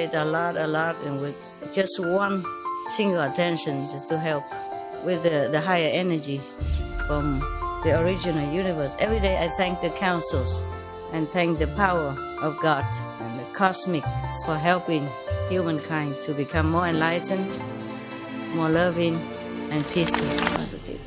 concentrate a lot, and with just one single attention, just to help with the higher energy from the original universe. Every day I thank the councils and thank the power of God and the cosmic for helping humankind to become more enlightened, more loving, and peaceful, positive.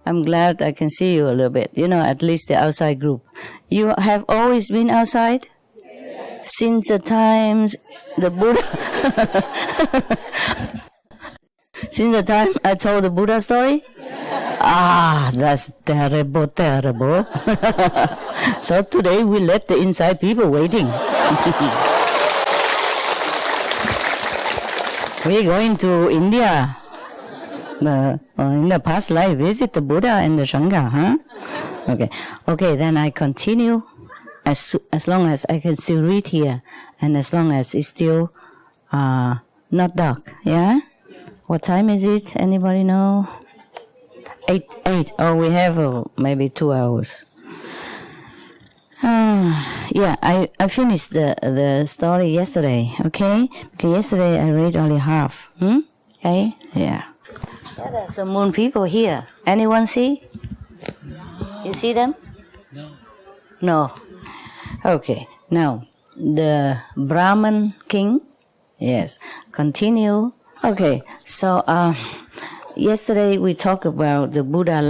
I'm glad I can see you a little bit, at least the outside group. You have always been outside? Yes. Since the times the Buddha... Since the time I told the Buddha story? Yes. That's terrible, terrible. So today we let the inside people waiting. We're going to India. In the past life, visit the Buddha and the Sangha, huh? Okay, then I continue as long as I can still read here, and as long as it's still not dark, yeah? What time is it? Anybody know? 8. Oh, we have maybe 2 hours. I finished the story yesterday, okay? Because yesterday I read only half, okay? Yeah. There are some moon people here. Anyone see? No. You see them? No. Okay. Now, the Brahman king. Yes. Continue. Okay. So, yesterday we talked about the Buddha,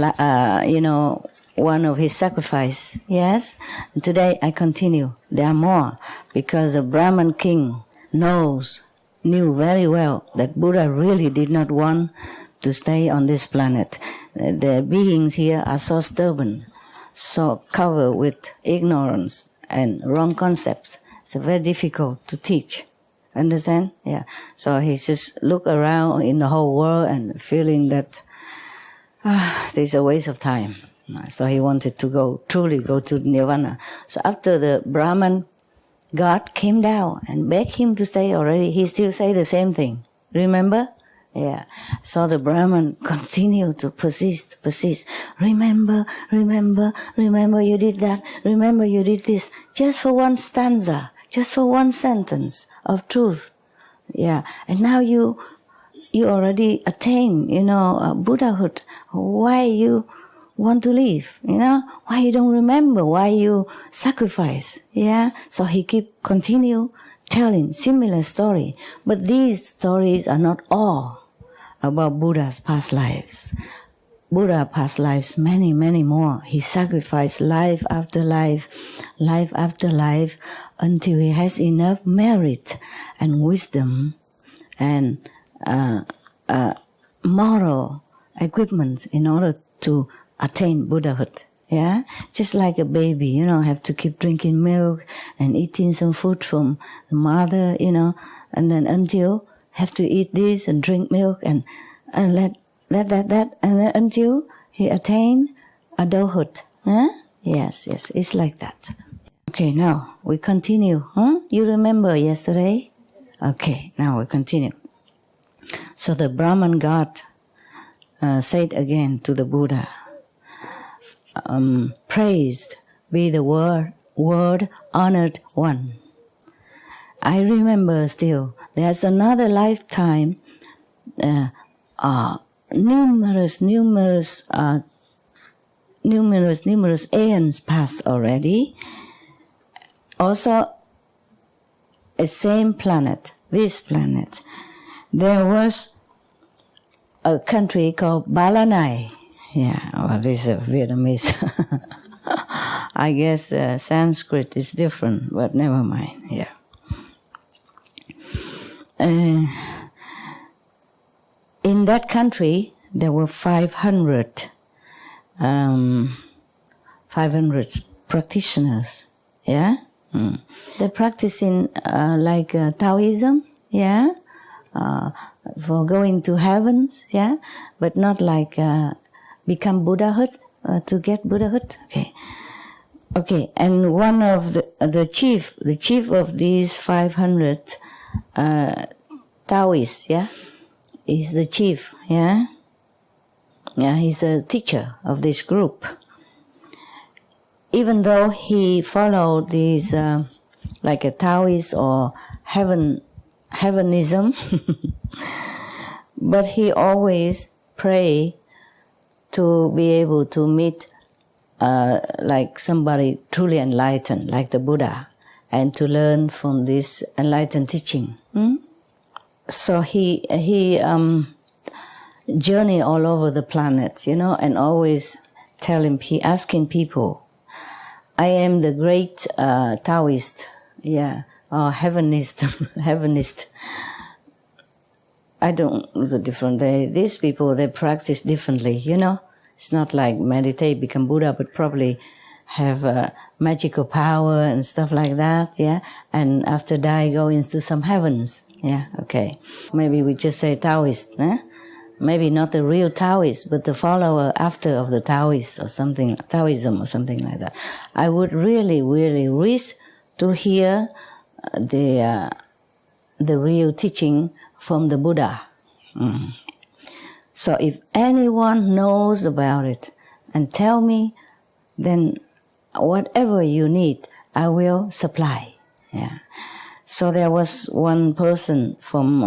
one of his sacrifice. Yes. And today I continue. There are more, because the Brahman king knew very well that Buddha really did not want to stay on this planet. The beings here are so stubborn, so covered with ignorance and wrong concepts. It's very difficult to teach. Understand? Yeah. So he just look around in the whole world and feeling that this is a waste of time. So he wanted to truly go to Nirvana. So after the Brahman God came down and begged him to stay already, he still say the same thing. Remember? Yeah. So the Brahman continued to persist. Remember you did that. Remember you did this. Just for one stanza, just for one sentence of truth. Yeah. And now you already attain, Buddhahood. Why you want to leave? Why you don't remember? Why you sacrifice? Yeah. So he continue telling similar story. But these stories are not all about Buddha's past lives. Buddha past lives, many, many more. He sacrificed life after life until he has enough merit and wisdom and moral equipment in order to attain Buddhahood. Yeah, just like a baby, have to keep drinking milk and eating some food from the mother, and then until have to eat this and drink milk and let that, and then until he attain adulthood. Huh? Yes, it's like that. Okay, now we continue. You remember yesterday? Okay, now we continue. So the Brahman God said again to the Buddha, praised be the word honored one. I remember still, there's another lifetime, numerous aeons passed already. Also, a same planet, this planet, there was a country called Balanai. Yeah, well, this is Vietnamese. I guess Sanskrit is different, but never mind. Yeah. In that country, there were 500 practitioners. Yeah, they practice in Taoism. Yeah, for going to heavens. Yeah, but not like become Buddhahood to get Buddhahood. Okay. And one of the chief of these 500 Taoists. Yeah, is the chief. Yeah. Yeah, he's a teacher of this group. Even though he followed these like a Taoist or heavenism, but he always pray to be able to meet like somebody truly enlightened, like the Buddha, and to learn from this enlightened teaching. So he journey all over the planet, and always asking people, I am the great Taoist, or heavenist. I don't know the different. These people, they practice differently, It's not like meditate, become Buddha, but probably have magical power and stuff like that, and after die go into some heavens, okay. Maybe we just say Taoist, Maybe not the real Taoist, but the follower after of the Taoist or something, Taoism or something like that. I would really, really wish to hear the real teaching from the Buddha. So if anyone knows about it and tell me, then whatever you need, I will supply. Yeah. So there was one person from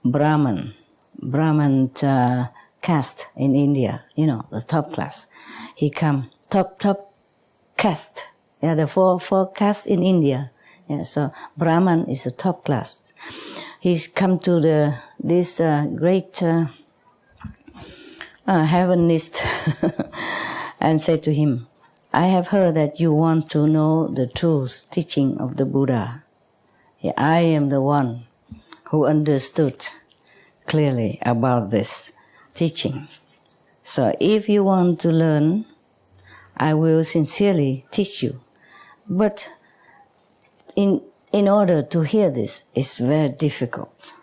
Brahman caste in India, the top class. He come top caste. Yeah, the four castes in India. Yeah, so Brahman is the top class. He's come to this great heavenist and said to him, I have heard that you want to know the truth teaching of the Buddha. Yeah, I am the one who understood clearly about this teaching. So if you want to learn, I will sincerely teach you. But in order to hear this, it's very difficult.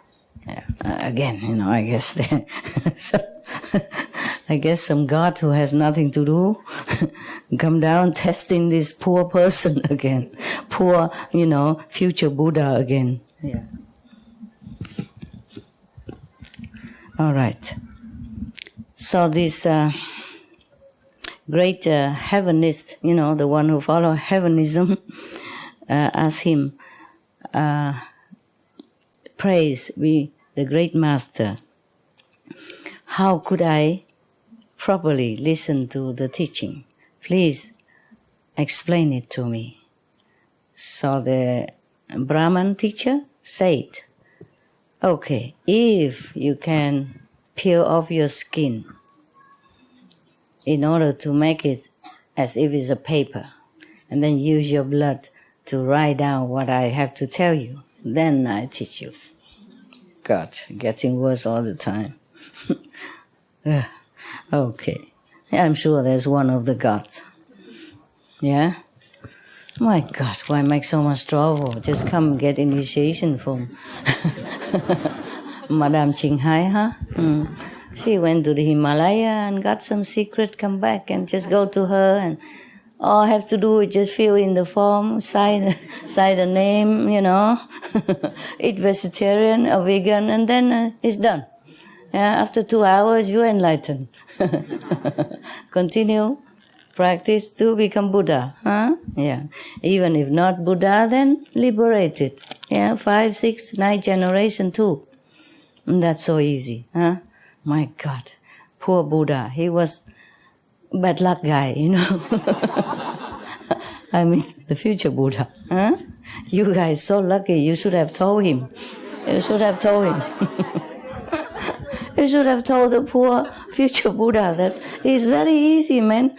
Yeah. Again, I guess I guess some God who has nothing to do come down testing this poor person again, poor, future Buddha again. Yeah. All right. So this great heavenist, the one who follows heavenism, asked him, praise be the great master, how could I properly listen to the teaching? Please explain it to me. So the Brahman teacher said, okay, if you can peel off your skin in order to make it as if it's a paper, and then use your blood to write down what I have to tell you, then I teach you. God, getting worse all the time. Okay. I'm sure there's one of the gods. Yeah? My God, why make so much trouble? Just come get initiation from Madame Ching Hai, huh? She went to the Himalaya and got some secret, come back and just go to her, and all I have to do is just fill in the form, sign the name, eat vegetarian or vegan, and then it's done. Yeah, after 2 hours, you're enlightened. Continue practice to become Buddha. Huh? Yeah. Even if not Buddha, then liberated. Yeah, 5, 6, 9 generation too. And that's so easy. Huh? My God. Poor Buddha. He was bad luck guy, you know. I mean, the future Buddha. Huh? You guys so lucky. You should have told him. You should have told him. You should have told the poor future Buddha that it's very easy, man.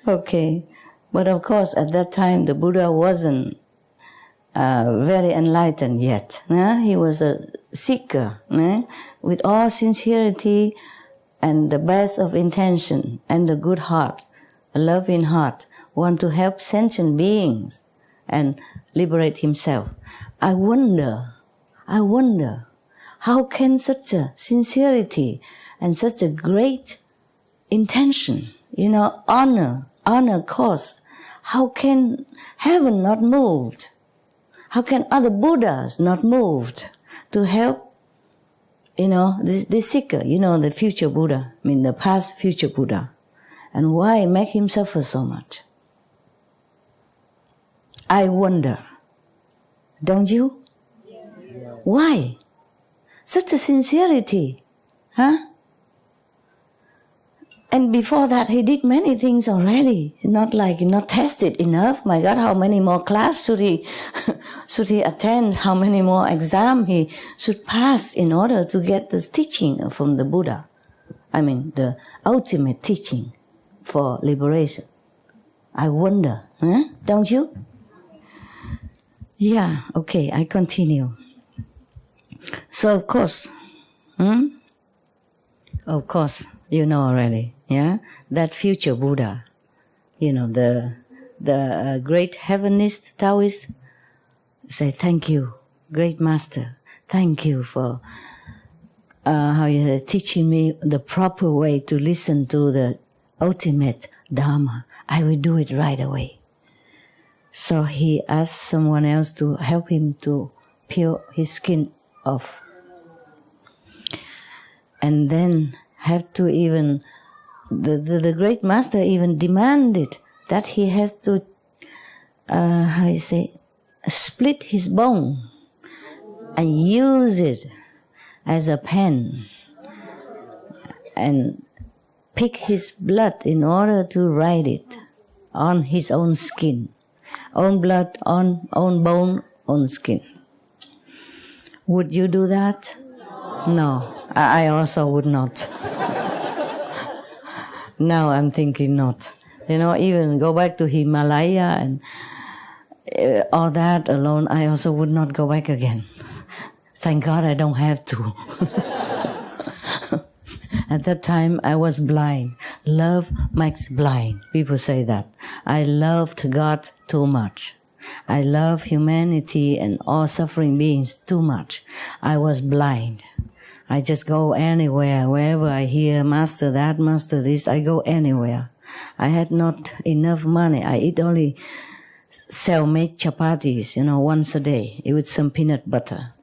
Okay. But of course, at that time, the Buddha wasn't very enlightened yet. He was a seeker, with all sincerity and the best of intention and the good heart, a loving heart, want to help sentient beings and liberate himself. I wonder, how can such a sincerity and such a great intention, honor cause, how can heaven not moved? How can other Buddhas not moved to help, this seeker, the future Buddha, the past future Buddha? And why make him suffer so much? I wonder. Don't you? Yes. Why? Such a sincerity, huh? And before that, he did many things already. Not tested enough. My God, how many more classes should he attend? How many more exams he should pass in order to get the teaching from the Buddha? The ultimate teaching for liberation. I wonder, huh? Don't you? Yeah, okay, I continue. So of course, you know already, yeah, that future Buddha, the great heavenist Taoist, say thank you, great master, thank you for teaching me the proper way to listen to the ultimate Dharma. I will do it right away. So he asked someone else to help him to peel his skin off. And then have to even, the great master even demanded that he has to, split his bone and use it as a pen and pick his blood in order to write it on his own skin. Own blood, own bone, own skin. Would you do that? No, I also would not. Now I'm thinking not. Even go back to Himalaya and all that alone, I also would not go back again. Thank God I don't have to. At that time, I was blind. Love makes blind. People say that. I loved God too much. I love humanity and all suffering beings too much. I was blind. I just go anywhere, wherever I hear, master that, master this, I go anywhere. I had not enough money. I eat only cell-made chapatis, once a day with some peanut butter.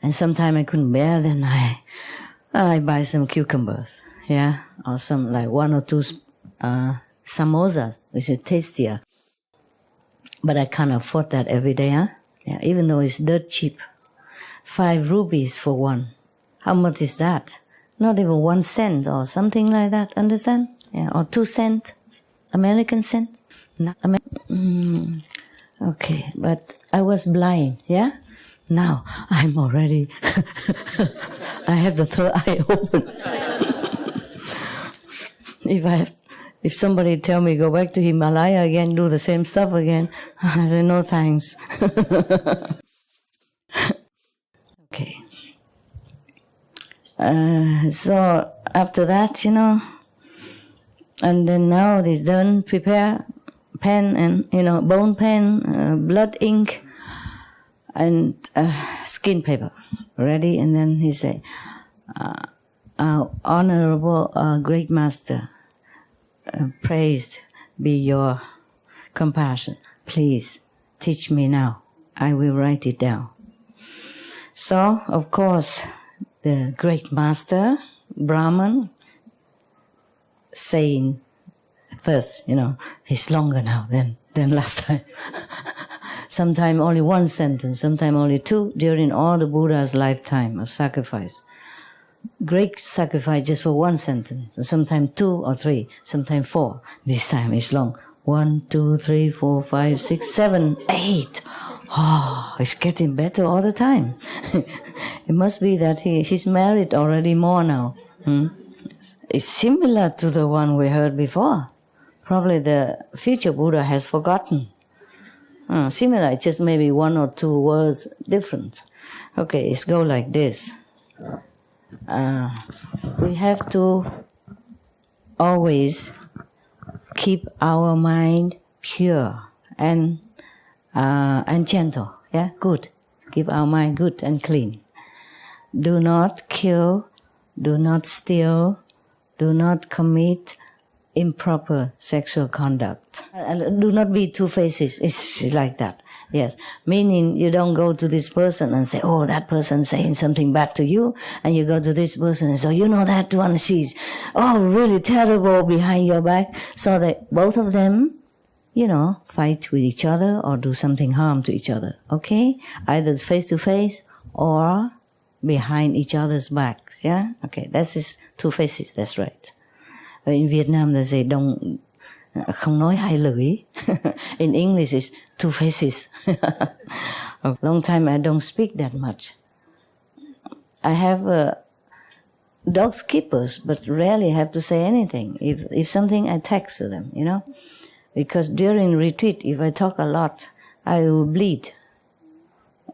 And sometimes I couldn't bear, then I buy some cucumbers, yeah, or some 1 or 2 samosas, which is tastier. But I can't afford that every day, huh? Yeah, even though it's dirt cheap. 5 rupees for one. How much is that? Not even 1 cent or something like that, understand? Yeah, or 2 cents, American cent. Okay, but I was blind, yeah? Now I'm already, I have the third eye open. If somebody tell me go back to Himalaya again, do the same stuff again, I say no thanks. Okay. So after that, and then now it is done, prepare pen and, bone pen, blood ink, and skin paper ready. And then he say, honorable great master, praised be your compassion. Please teach me now. I will write it down. So, of course, the great master, Brahman, saying first, it's longer now than last time. Sometimes only one sentence, sometimes only two during all the Buddha's lifetime of sacrifice. Great sacrifice just for one sentence, sometimes 2 or 3, sometimes 4. This time it's long. 1, 2, 3, 4, 5, 6, 7, 8. Oh, it's getting better all the time. It must be that he's married already more now. It's similar to the one we heard before. Probably the future Buddha has forgotten. Similar, just maybe 1 or 2 words different. Okay, it's go like this. We have to always keep our mind pure and gentle. Yeah, good. Keep our mind good and clean. Do not kill. Do not steal. Do not commit improper sexual conduct. And do not be two-faced. It's like that. Yes, meaning you don't go to this person and say, oh, that person saying something bad to you, and you go to this person and say, that one, she's, really terrible behind your back, so that both of them, fight with each other or do something harm to each other, okay? Either face-to-face or behind each other's backs, yeah? Okay, that's two faces, that's right. In Vietnam, they say, không nói hai lưỡi. In English, it's two faces. A long time I don't speak that much. I have dogs keepers, but rarely have to say anything. If something, I text to them, Because during retreat, if I talk a lot, I will bleed.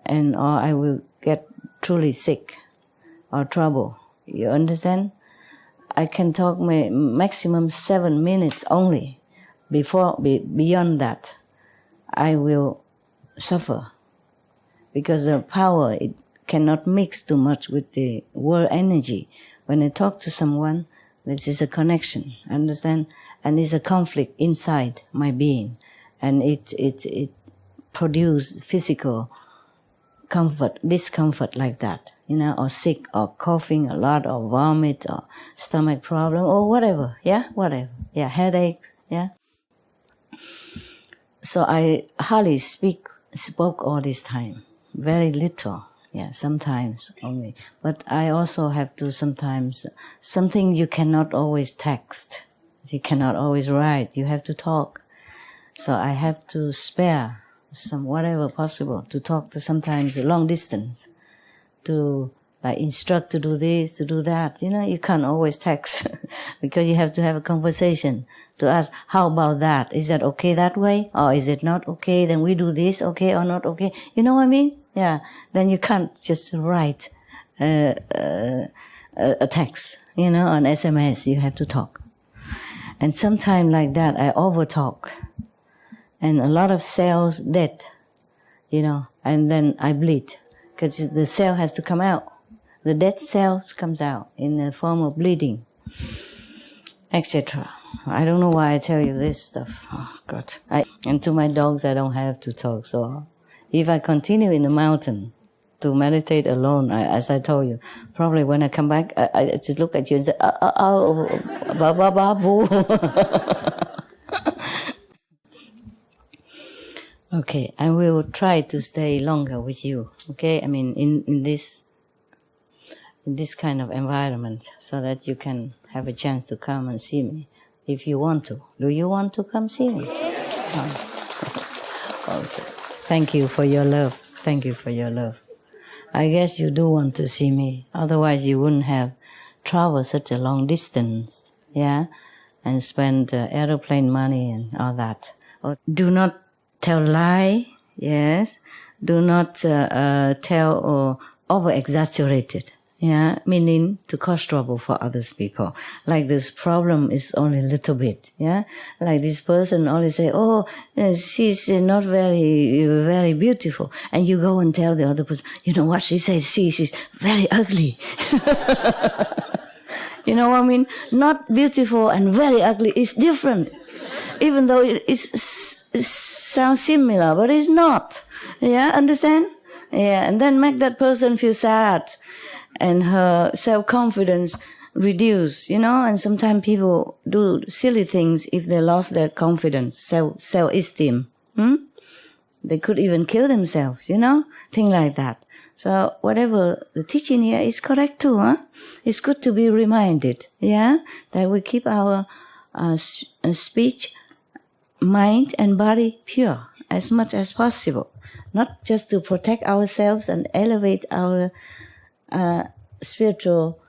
Or I will get truly sick or trouble. You understand? I can talk maximum 7 minutes only. Beyond that, I will suffer, because the power, it cannot mix too much with the word energy. When I talk to someone, this is a connection, understand? And it's a conflict inside my being, and it produces physical discomfort like that, or sick, or coughing a lot, or vomit, or stomach problem, or whatever, headaches, So I hardly spoke all this time, very little, sometimes only. But I also have to sometimes, something you cannot always text, you cannot always write, you have to talk. So I have to spare some whatever possible to talk to sometimes a long distance, to instruct to do this, to do that. You can't always text because you have to have a conversation to ask, how about that? Is that okay that way? Or is it not okay? Then we do this, okay or not okay? You know what I mean? Yeah. Then you can't just write a text, on SMS. You have to talk. And sometimes like that, I overtalk. And a lot of cells dead, and then I bleed. Because the cell has to come out. The dead cells comes out in the form of bleeding, etc. I don't know why I tell you this stuff. Oh, God. And to my dogs, I don't have to talk. So if I continue in the mountain to meditate alone, as I told you, probably when I come back, I just look at you and say, boo. Okay, I will try to stay longer with you, okay? I mean, in this kind of environment, so that you can have a chance to come and see me, if you want to. Do you want to come see me? Okay. Thank you for your love. Thank you for your love. I guess you do want to see me. Otherwise, you wouldn't have traveled such a long distance, and spent aeroplane money and all that. Do not tell lie, yes. Do not tell or over-exaggerate it, meaning to cause trouble for other people. Like this problem is only a little bit, Like this person only say, she's not very, very beautiful. And you go and tell the other person, you know what she says? She's very ugly. You know what I mean? Not beautiful and very ugly is different. Even though it sounds similar, but it's not. Understand? And then make that person feel sad, and her self-confidence reduce, and sometimes people do silly things if they lost their confidence, self-esteem. They could even kill themselves, things like that. So whatever the teaching here is correct too, It's good to be reminded, that we keep our speech, mind and body pure as much as possible. Not just to protect ourselves and elevate our spiritual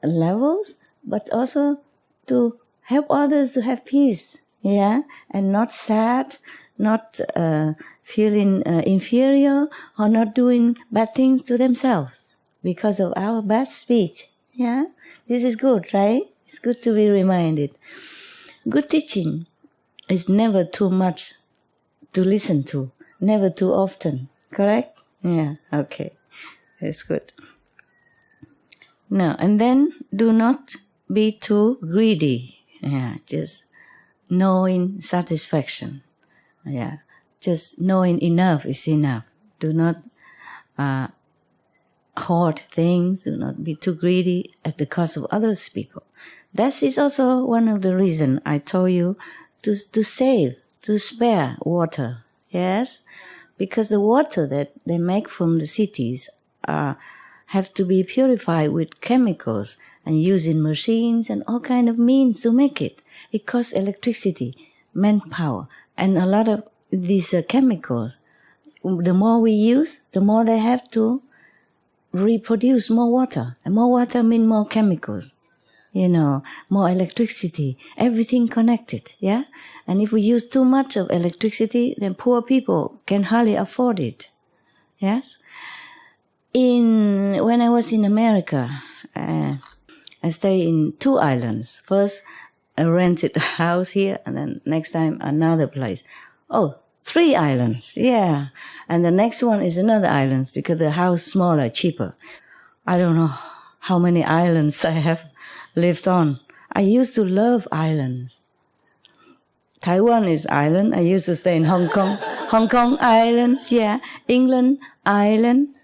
levels, but also to help others to have peace, and not sad, not feeling inferior, or not doing bad things to themselves because of our bad speech. This is good, right? It's good to be reminded. Good teaching is never too much to listen to, never too often. Correct? Yeah, okay. That's good. Now, and then do not be too greedy. Just knowing satisfaction. Just knowing enough is enough. Do not hoard things. Do not be too greedy at the cost of others people. That is also one of the reasons I told you to save, to spare water. Yes? Because the water that they make from the cities have to be purified with chemicals and using machines and all kind of means to make it. It costs electricity, manpower, and a lot of these chemicals. The more we use, the more they have to reproduce more water. And more water means more chemicals, more electricity, everything connected, And if we use too much of electricity, then poor people can hardly afford it, yes? When I was in America, I stayed in 2 islands. First, I rented a house here, and then next time another place. 3 islands, And the next one is another island because the house smaller, cheaper. I don't know how many islands I have lived on. I used to love islands. Taiwan is island. I used to stay in Hong Kong. Hong Kong island, England island,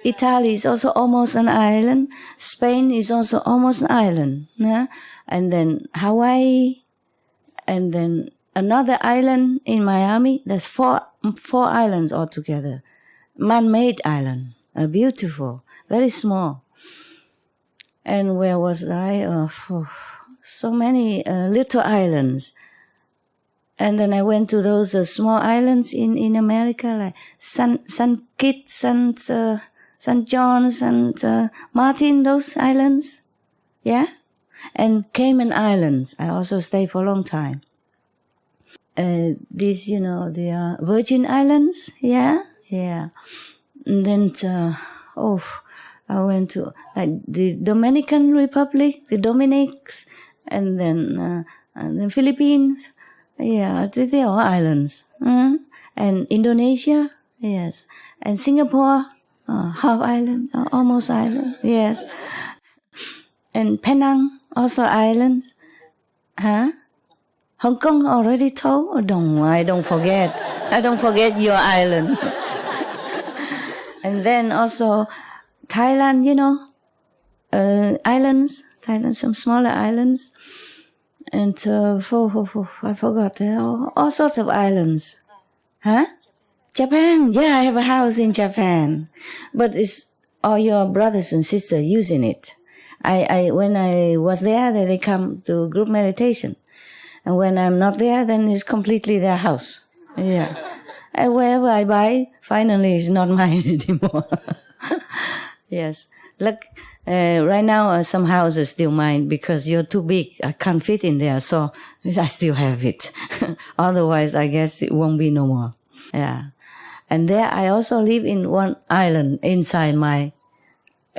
Italy is also almost an island. Spain is also almost an island, And then Hawaii, and then another island in Miami. There's four islands altogether. Man-made island, beautiful, very small. And where was I? So many little islands. And then I went to those small islands in America, like St. Kitts, St. John's, and Martin, those islands. And Cayman Islands, I also stayed for a long time. These, they are Virgin Islands, And then, I went to the Dominican Republic, the Dominics, and then the Philippines. They are islands. And Indonesia, yes. And Singapore, half island, almost island, yes. And Penang, also islands. Hong Kong already told? I don't forget. I don't forget your island. And then also Thailand, islands, some smaller islands. And I forgot, all sorts of islands. Japan, I have a house in Japan. But it's all your brothers and sisters using it. When I was there, they come to group meditation. And when I'm not there, then it's completely their house. And wherever I buy, finally it's not mine anymore. Yes. Look, right now some houses still mine because you're too big. I can't fit in there, so I still have it. Otherwise, I guess it won't be no more. And there I also live in one island inside my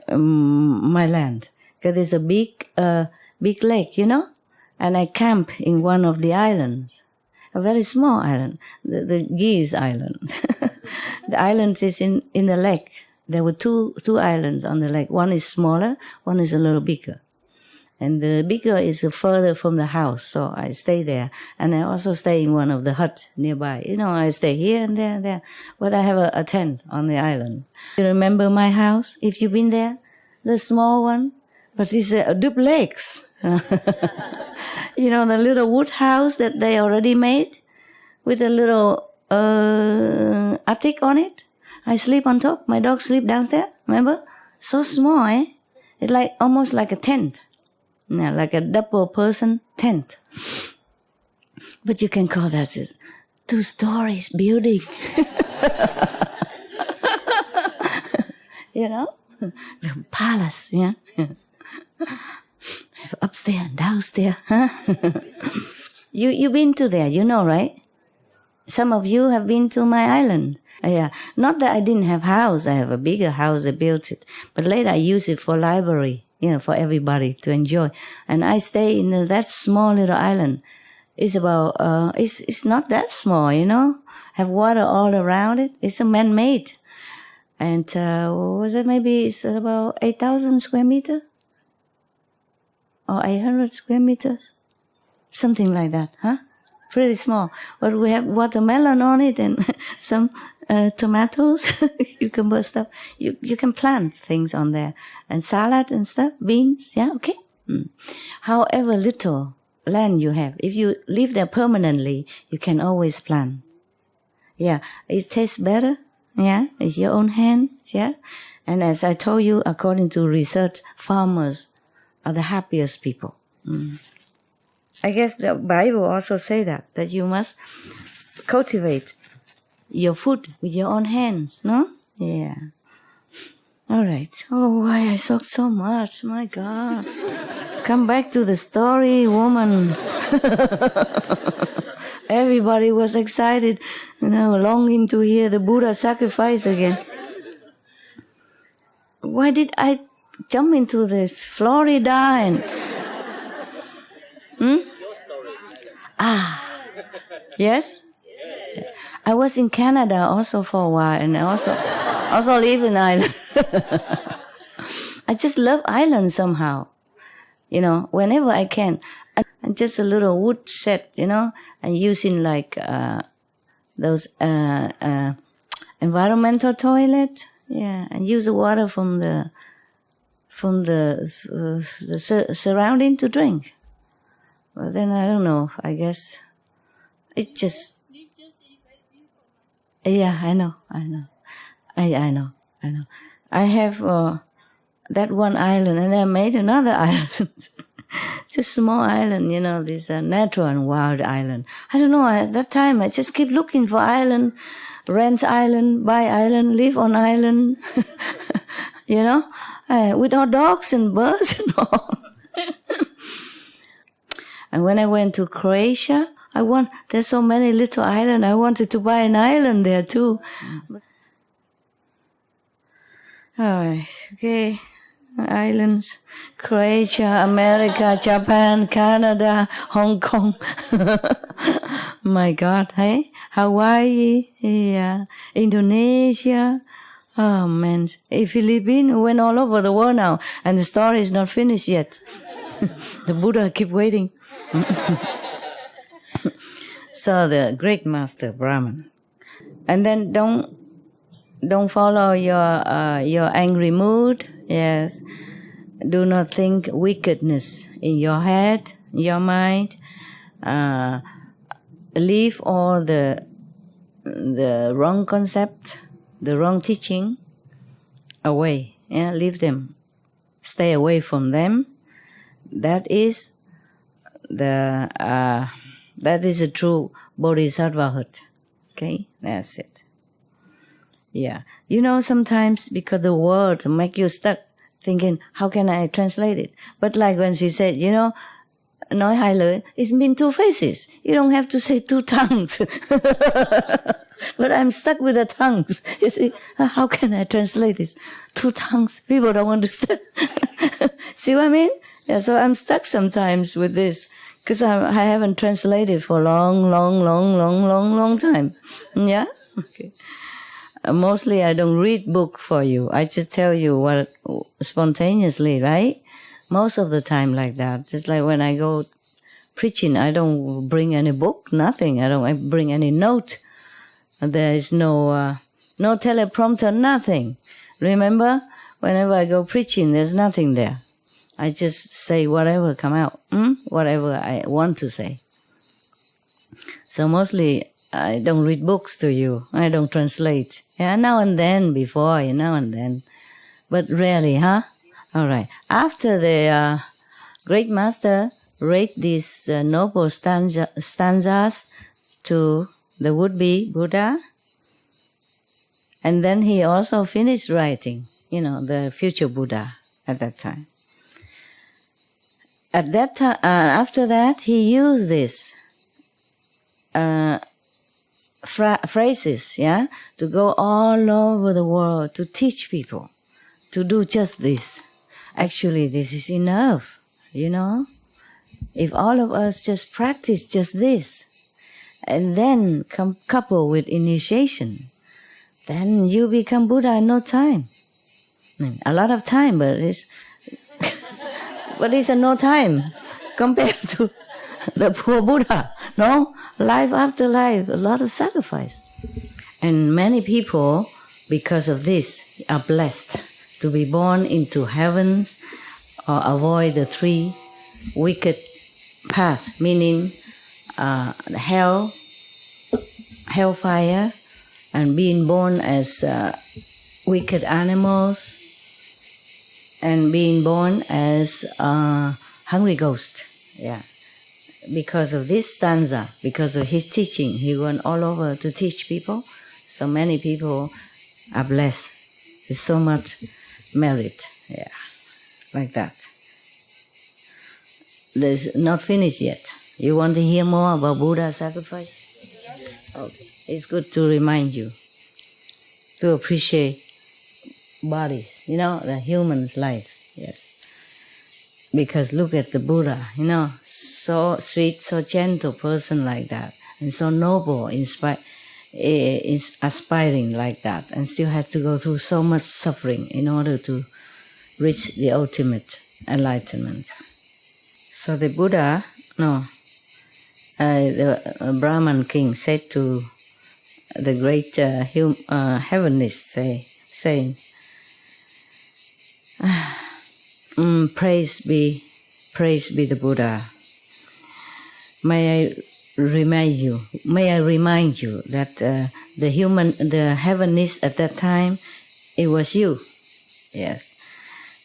land. Because there's a big lake, And I camp in one of the islands. A very small island, the Geese Island. The island is in the lake. There were two islands on the lake. One is smaller, one is a little bigger. And the bigger is further from the house, so I stay there. And I also stay in one of the huts nearby. I stay here and there and there. But I have a tent on the island. You remember my house, if you've been there? The small one but it's a duplex. You know, the little wood house that they already made with a little attic on it. I sleep on top. My dog sleep downstairs. Remember? So small, eh? It's like almost like a tent. Yeah, like a double person tent. But you can call that just 2 stories building. You know? The palace, yeah? Upstairs and downstairs, huh? You've been to there, you know, right? Some of you have been to my island. Yeah, not that I didn't have house. I have a bigger house. I built it, but later I use it for library. You know, for everybody to enjoy. And I stay in that small little island. It's about it's not that small, you know. Have water all around it. It's a man-made, and what was it? Maybe it's about 8,000 square meters or 800 square meters, something like that, huh? Pretty small. But we have watermelon on it and some tomatoes, cucumber stuff. You can plant things on there. And salad and stuff, beans, yeah, okay. However little land you have, if you live there permanently, you can always plant. Yeah, it tastes better, yeah, it's your own hand, yeah. And as I told you, according to research, farmers are the happiest people. I guess the Bible also say that you must cultivate your food with your own hands, no? Yeah. All right. Oh, why I talk so much? My God. Come back to the story, woman. Everybody was excited, you know, longing to hear the Buddha sacrifice again. Why did I jump into this Florida and... Yes? I was in Canada also for a while, and I also live in Ireland. I just love Ireland somehow. You know, whenever I can. And just a little wood shed, you know, and using like those environmental toilet, yeah, and use the water from the surrounding to drink. Well, then I don't know. I guess it just. Yeah, I know. I know. I have that one island, and I made another island. Just small island, you know, this natural and wild island. I don't know. At that time, I just keep looking for island, rent island, buy island, live on island. You know, with our dogs and birds and all. And when I went to Croatia, there's so many little islands. I wanted to buy an island there too. All right, okay. Islands, Croatia, America, Japan, Canada, Hong Kong. My God, hey? Hawaii, yeah. Indonesia. Oh man, Philippines went all over the world now, and the story is not finished yet. The Buddha keep waiting. So the great master Brahman, and then don't follow your angry mood. Yes, do not think wickedness in your head, your mind. Leave all the wrong concept, the wrong teaching away. Yeah, leave them. Stay away from them. That is a true bodhisattvahood. Okay, that's it. Yeah, you know, sometimes because the word make you stuck, thinking, how can I translate it? But like when she said, you know, nói hai lưỡi, it means 2 faces. You don't have to say 2 tongues. But I'm stuck with the tongues. You see, how can I translate this? 2 tongues. People don't understand. See what I mean? Yeah, so I'm stuck sometimes with this because I haven't translated for a long time. Yeah? Okay. Mostly I don't read book for you. I just tell you what spontaneously, right? Most of the time like that. Just like when I go preaching, I don't bring any book, nothing. I don't bring any note. There is no teleprompter, nothing. Remember, whenever I go preaching, there's nothing there. I just say whatever come out, whatever I want to say. So mostly I don't read books to you. I don't translate. Yeah, now and then, before, now and then. But rarely, huh? All right. After the great master read these noble stanzas to the would-be Buddha, and then he also finished writing, the future Buddha at that time. At that time, after that, he used these phrases, to go all over the world to teach people to do just this. Actually, this is enough, If all of us just practice just this, and then couple with initiation, then you become Buddha in no time. A lot of time, but it's but it's no time compared to the poor Buddha. No, life after life, a lot of sacrifice. And many people, because of this, are blessed to be born into heavens or avoid the three wicked paths, meaning hellfire, and being born as wicked animals, and being born as hungry ghost. Because of this stanza, because of his teaching, he went all over to teach people. So many people are blessed with so much merit. Like that. It's not finished yet. You want to hear more about Buddha sacrifice? Okay. It's good to remind you to appreciate bodies, the human's life. Yes. Because look at the Buddha, so sweet, so gentle person like that, and so noble, aspiring like that, and still have to go through so much suffering in order to reach the ultimate enlightenment. So the Buddha, the Brahman king said to the great heavenist, saying, praise be the Buddha. May I remind you that the heavenist at that time, it was you. Yes.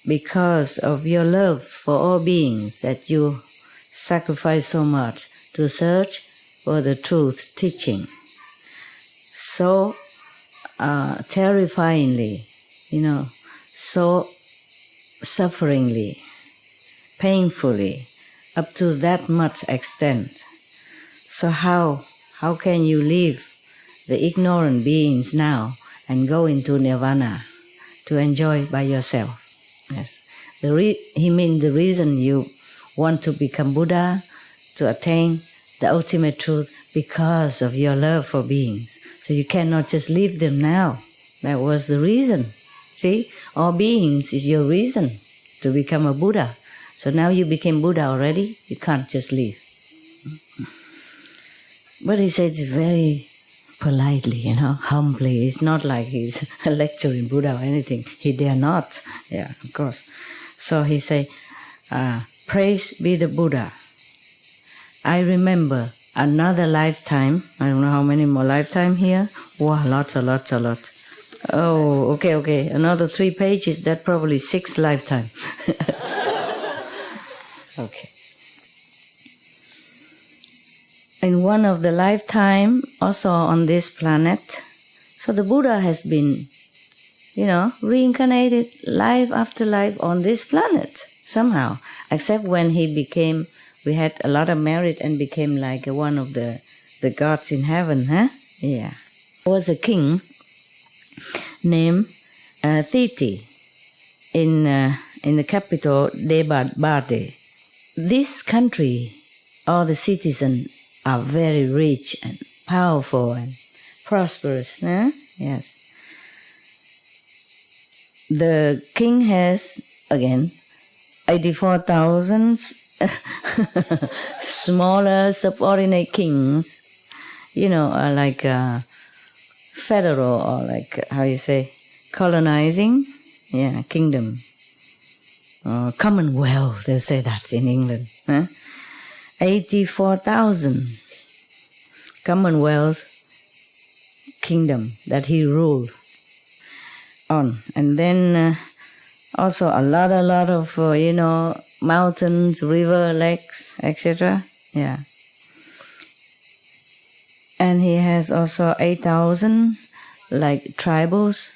Because of your love for all beings, that you sacrifice so much to search for the truth teaching. So terrifyingly, so sufferingly, painfully, up to that much extent. So how can you leave the ignorant beings now and go into nirvana to enjoy by yourself? Yes. He means the reason you want to become Buddha, to attain the ultimate truth, because of your love for beings. So you cannot just leave them now. That was the reason. See, all beings is your reason to become a Buddha. So now you became Buddha already, you can't just leave. But he said it very politely, humbly. It's not like he's lecturing Buddha or anything. He dare not. Yeah, of course. So he said, praise be the Buddha. I remember another lifetime. I don't know how many more lifetime here. Wow, lots. Oh, okay. Another 3 pages, that's probably 6 lifetime. Okay. In one of the lifetime, also on this planet, so the Buddha has been, reincarnated life after life on this planet, somehow. Except when we had a lot of merit and became like one of the gods in heaven, huh? Yeah. There was a king named Thiti in the capital Debade. This country, all the citizens are very rich and powerful and prosperous. Huh? Yes. The king has, again, 84,000 smaller subordinate kings, like federal or like, colonizing, kingdom. commonwealth, they say that in England. 84,000 commonwealth kingdom that he ruled on. And then also a lot of, mountains, river, lakes, etc. Yeah. And he has also 8,000 like tribals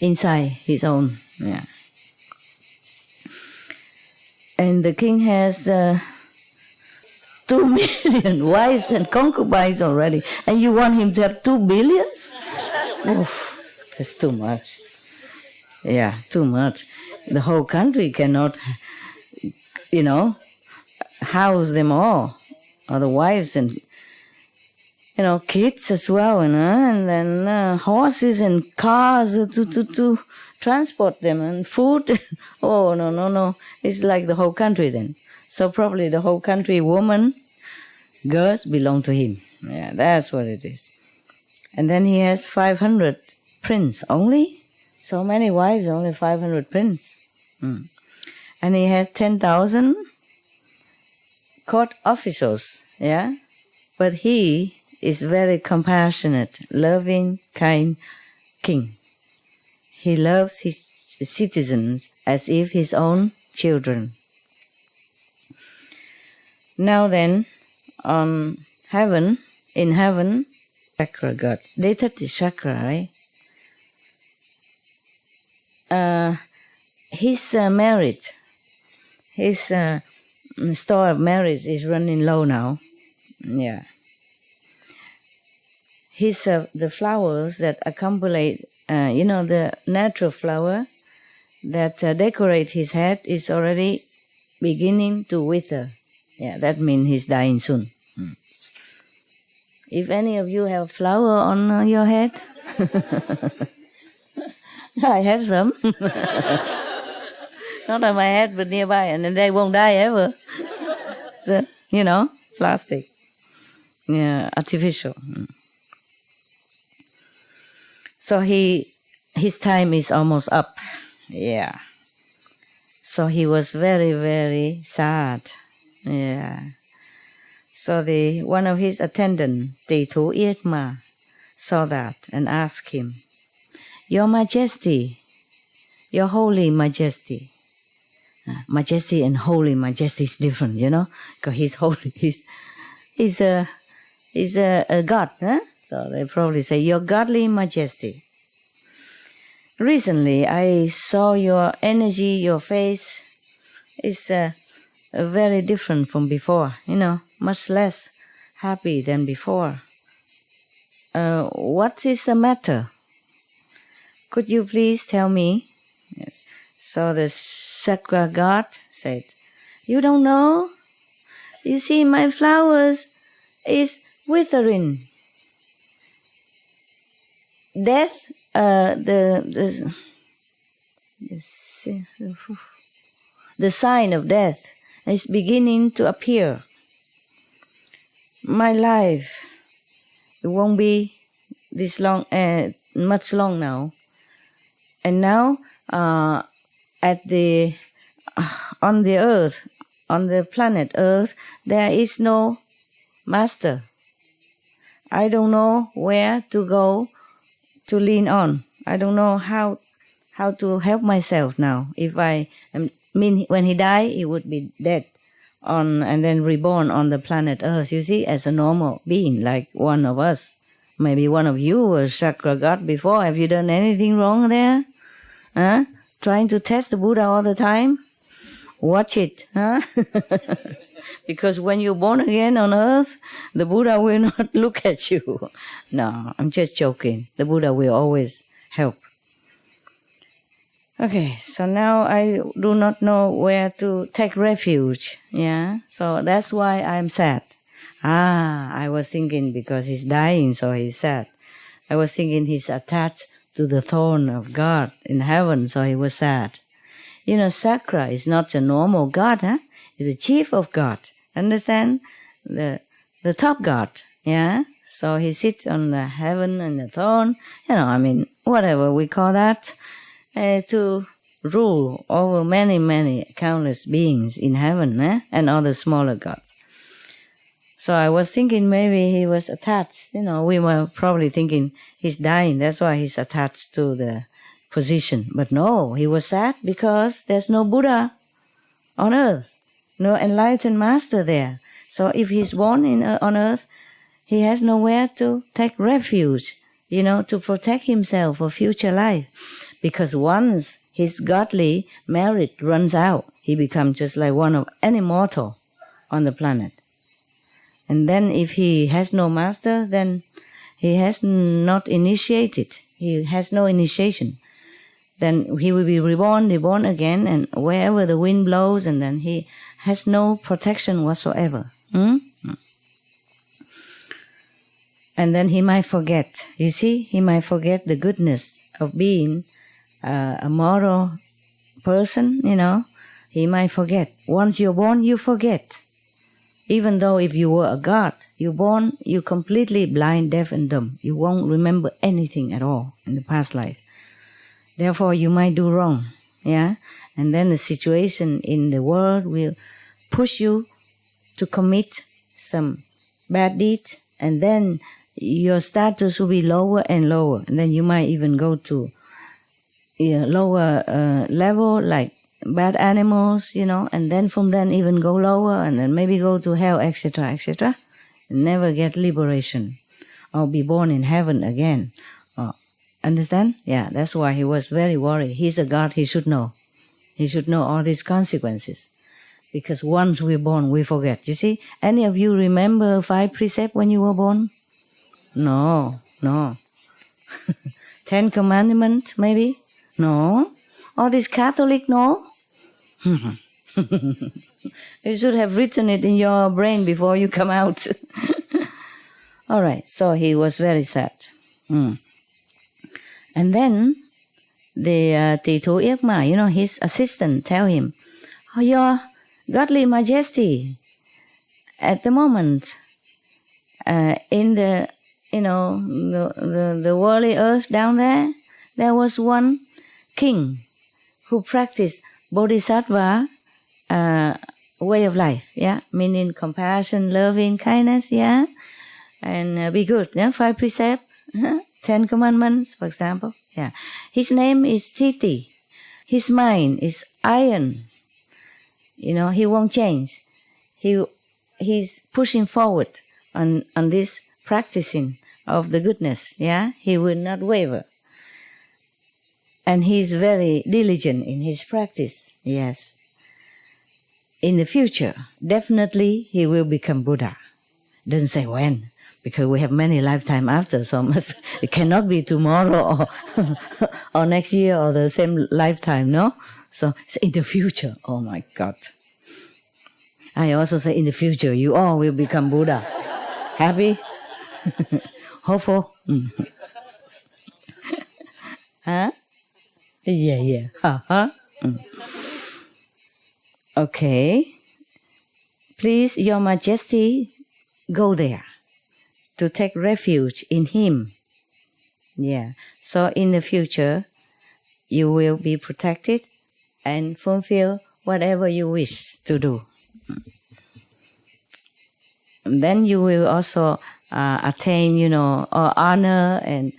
inside his own. Yeah. And the king has 2 million wives and concubines already. And you want him to have 2 billion? Oof, that's too much. Yeah, too much. The whole country cannot, house them all the wives and, kids as well, and then horses and cars to transport them and food. Oh, no. It's like the whole country then. So probably the whole country, women, girls belong to him. Yeah, that's what it is. And then he has 500 princes only. So many wives, only 500 princes. And he has 10,000 court officials, yeah? But he is very compassionate, loving, kind king. He loves his citizens as if his own children. Now then, in heaven, chakra God. They touch the chakra, right? He's married. His store of marriage is running low now. Yeah. His the flowers that accumulate, the natural flower that decorate his head is already beginning to wither. Yeah, that means he's dying soon. If any of you have flower on your head, I have some. Not on my head, but nearby, and then they won't die ever. So, plastic. Yeah, artificial. So his time is almost up. Yeah. So he was very, very sad. Yeah. So one of his attendants, DHARMA, saw that and asked him, "Your Majesty, Your Holy Majesty." Majesty and Holy Majesty is different, because he's holy. He's a god, huh? So they probably say, "Your Godly Majesty. Recently, I saw your energy, your face is very different from before, much less happy than before. What is the matter? Could you please tell me?" Yes. So the chakra god said, "You don't know? You see, my flowers is withering. Death, the sign of death is beginning to appear. My life, it won't be this long, much long now. And now, on the earth, on the planet Earth, there is no master. I don't know where to go to lean on. I don't know how to help myself now. If when he died, he would be dead and then reborn on the planet Earth, you see, as a normal being, like one of us. Maybe one of you was chakra god before. Have you done anything wrong there? Huh? Trying to test the Buddha all the time? Watch it, huh? Because when you're born again on earth, the Buddha will not look at you. No, I'm just joking. The Buddha will always help. Okay, so now I do not know where to take refuge. Yeah, so that's why I'm sad. I was thinking because he's dying, so he's sad. I was thinking he's attached to the throne of God in heaven, so he was sad. Sakra is not a normal God, huh? He's the chief of God. Understand? The top God, yeah? So he sits on the heaven and the throne, whatever we call that. to rule over many countless beings in heaven and other smaller gods. So I was thinking maybe he was attached. We were probably thinking he's dying, that's why he's attached to the position. But no, he was sad because there's no Buddha on earth, no enlightened master there. So if he's born on earth, he has nowhere to take refuge, to protect himself for future life. Because once his godly merit runs out, he becomes just like one of any mortal on the planet. And then if he has no master, then he has not initiated. He has no initiation. Then he will be reborn again, and wherever the wind blows, and then he has no protection whatsoever. And then he might forget. You see, he might forget the goodness of being a moral person, He might forget. Once you're born, you forget. Even though if you were a god, you're born, you're completely blind, deaf, and dumb. You won't remember anything at all in the past life. Therefore, you might do wrong, And then the situation in the world will push you to commit some bad deed, and then your status will be lower and lower. And then you might even go to a lower level, like bad animals, and then from then even go lower, and then maybe go to hell, etc., etc., and never get liberation, or be born in heaven again. Understand? Yeah, that's why he was very worried. He's a god, he should know. He should know all these consequences. Because once we're born, we forget. You see, any of you remember 5 precepts when you were born? No. 10 commandments, maybe? No. All this Catholic, no? You should have written it in your brain before you come out. All right, so he was very sad. And then the Titu Irma, his assistant, tell him, "Oh, Your Godly Majesty, at the moment, in the the worldly earth down there was one king who practiced Bodhisattva way of life, meaning compassion, loving, kindness, and be good, 5 precepts, 10 commandments, for example, His name is Titi. His mind is iron. He won't change. He's pushing forward on this practicing of the goodness, He will not waver. And he's very diligent in his practice, yes. In the future, definitely he will become Buddha. Doesn't say when, because we have many lifetimes after, so it cannot be tomorrow or next year or the same lifetime, no? So it's in the future. Oh my God. I also say in the future, you all will become Buddha. Happy? Hopeful? Huh? Yeah. Okay. Please, Your Majesty, go there to take refuge in him. So in the future, you will be protected and fulfill whatever you wish to do. And then you will also attain, or honor and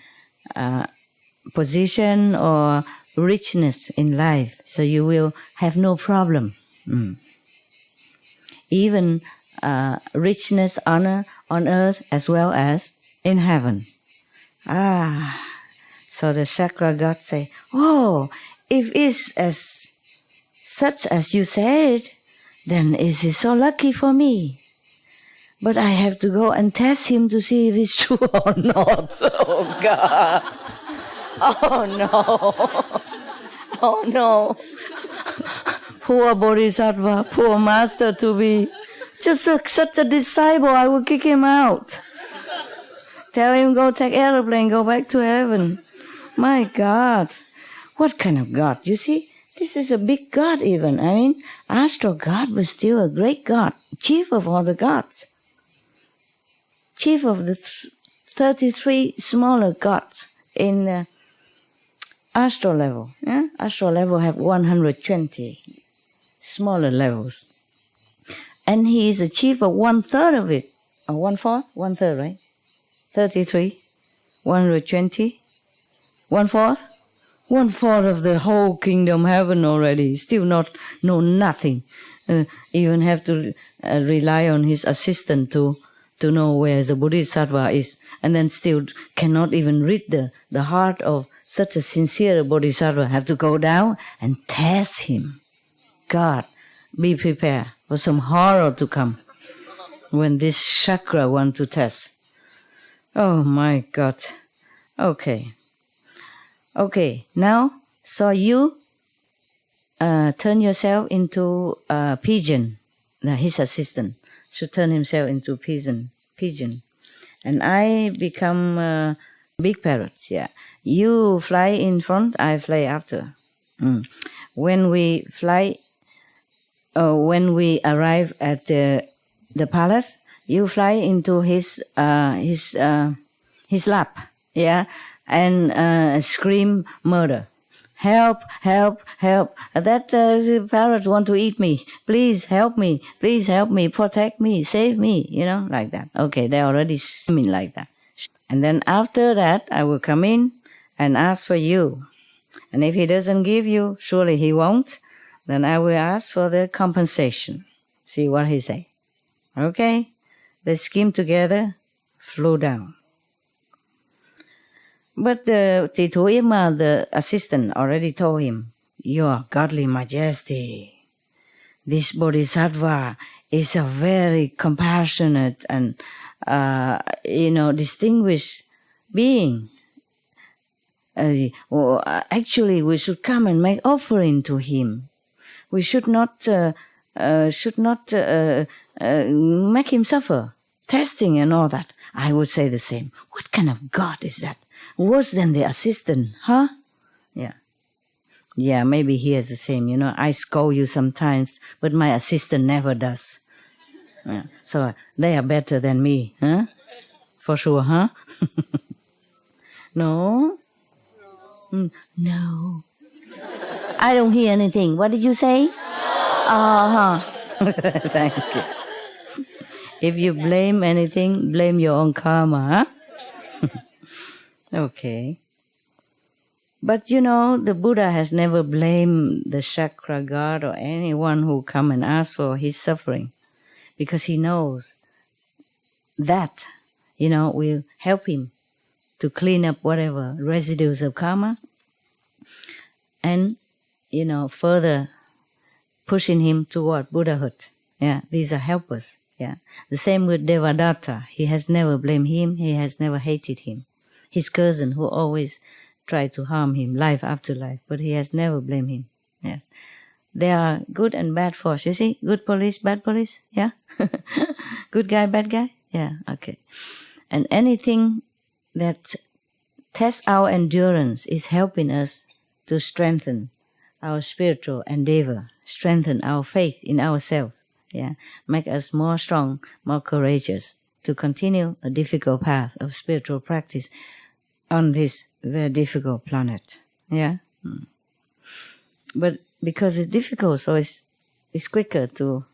position or richness in life. So you will have no problem. Even richness, honor on earth as well as in heaven. So the chakra god say, "Oh, if it's as such as you said, then it is so lucky for me. But I have to go and test him to see if it's true or not." Oh God. Oh no. Poor Bodhisattva, poor master to be. Just such a disciple, I will kick him out. Tell him go take airplane, go back to heaven. My God. What kind of God? You see, this is a big God even. I mean, astral God was still a great God. Chief of all the gods. Chief of the 33 smaller gods in astral level. Yeah? Astral level have 120 smaller levels. And he is achieved 1/3 of it. Or 1/4? 1/3, right? 33, 120, 1/4? 1/4 of the whole kingdom heaven already. Still not know nothing. Even have to rely on his assistant to know where the bodhisattva is. And then still cannot even read the heart of such a sincere bodhisattva. Have to go down and test him. God, be prepared for some horror to come when this chakra want to test. Oh my God. Okay. Okay, now, so you turn yourself into a pigeon. Now, his assistant should turn himself into pigeon. And I become a big parrot, yeah. You fly in front, I fly after. When we fly, when we arrive at the palace, you fly into his lap, yeah, and scream murder. Help, help, help. That parrot want to eat me. Please help me. Please help me. Protect me. Save me. You know, like that. Okay, they're already screaming like that. And then after that, I will come in and ask for you. And if he doesn't give you, surely he won't, then I will ask for the compensation. See what he say. Okay? They scheme together, flow down. But the Tituima, the assistant, already told him, Your godly majesty, this bodhisattva is a very compassionate and, distinguished being. Actually, we should come and make offering to him. We should not make him suffer, testing and all that. I would say the same. What kind of God is that? Worse than the assistant, huh? Yeah. Yeah, maybe he is the same. I scold you sometimes, but my assistant never does. Yeah. So they are better than me, huh? For sure, huh? No? No. I don't hear anything. What did you say? Uh-huh. Thank you. If you blame anything, blame your own karma, huh? Okay. But the Buddha has never blamed the chakra god or anyone who come and ask for his suffering, because he knows that, will help him to clean up whatever residues of karma and, further pushing him toward Buddhahood. Yeah, these are helpers. Yeah. The same with Devadatta. He has never blamed him. He has never hated him. His cousin who always tried to harm him life after life, but he has never blamed him. Yes. There are good and bad force. You see? Good police, bad police. Yeah? Good guy, bad guy? Yeah, okay. And anything that tests our endurance is helping us to strengthen our spiritual endeavor, strengthen our faith in ourselves. Yeah, make us more strong, more courageous to continue a difficult path of spiritual practice on this very difficult planet. Yeah, but because it's difficult, so it's quicker to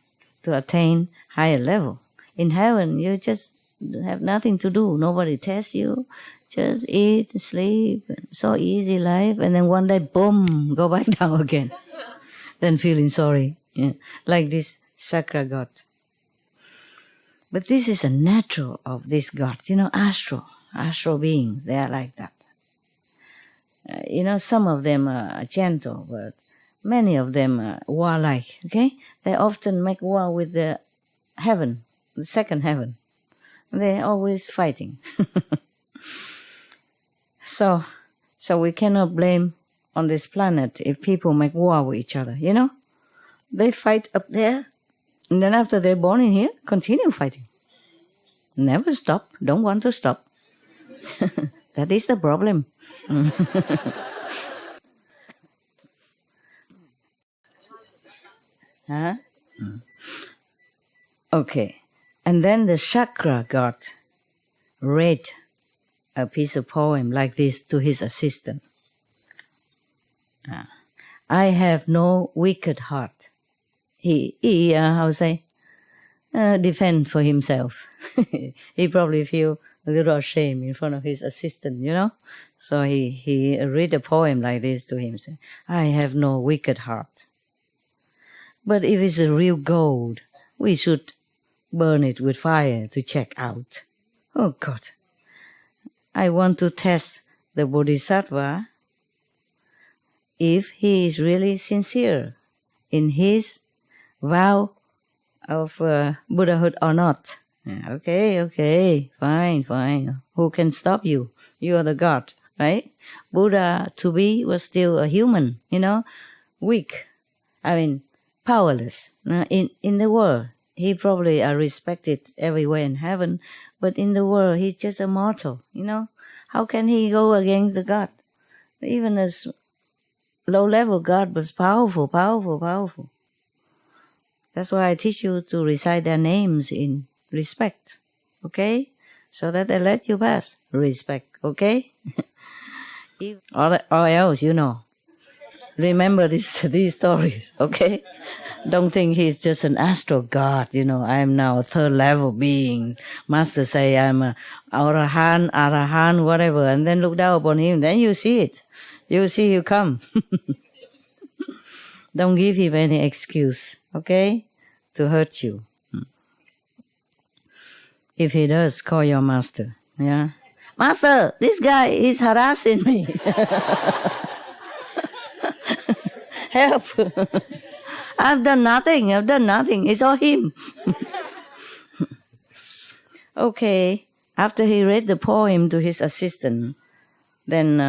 attain higher level. In heaven, you just have nothing to do. Nobody tests you. Just eat, sleep, so easy life, and then one day, boom, go back down again. Then feeling sorry, yeah, like this chakra god. But this is a natural of this god. Astral beings, they are like that. Some of them are gentle, but many of them are warlike, okay? They often make war with the heaven, the second heaven. They're always fighting. So we cannot blame on this planet if people make war with each other, They fight up there, and then after they're born in here, continue fighting. Never stop, don't want to stop. That is the problem. Huh? Okay. And then the chakra god read a piece of poem like this to his assistant. I have no wicked heart. He how to say, defend for himself. He probably feel a little ashamed in front of his assistant, you know. So he read a poem like this to him. Say, I have no wicked heart. But if it's a real gold, we should burn it with fire to check out. Oh God, I want to test the Bodhisattva if he is really sincere in his vow of Buddhahood or not. Okay, fine. Who can stop you? You are the God, right? Buddha to be was still a human, you know, weak. I mean, powerless. In the world, he probably are respected everywhere in heaven, but in the world, he's just a mortal, you know. How can he go against the God? Even as low-level God was powerful. That's why I teach you to recite their names in respect, okay? So that they let you pass. Respect, okay? or else, you know, remember these stories, okay? Don't think he's just an astral god, you know, I am now a third-level being. Master say I'm a arahant, whatever, and then look down upon him. Then you see it. You see you come. Don't give him any excuse, okay, to hurt you. If he does, call your master, yeah? Master, this guy is harassing me. Help. I've done nothing. It's all him. Okay, after he read the poem to his assistant, then,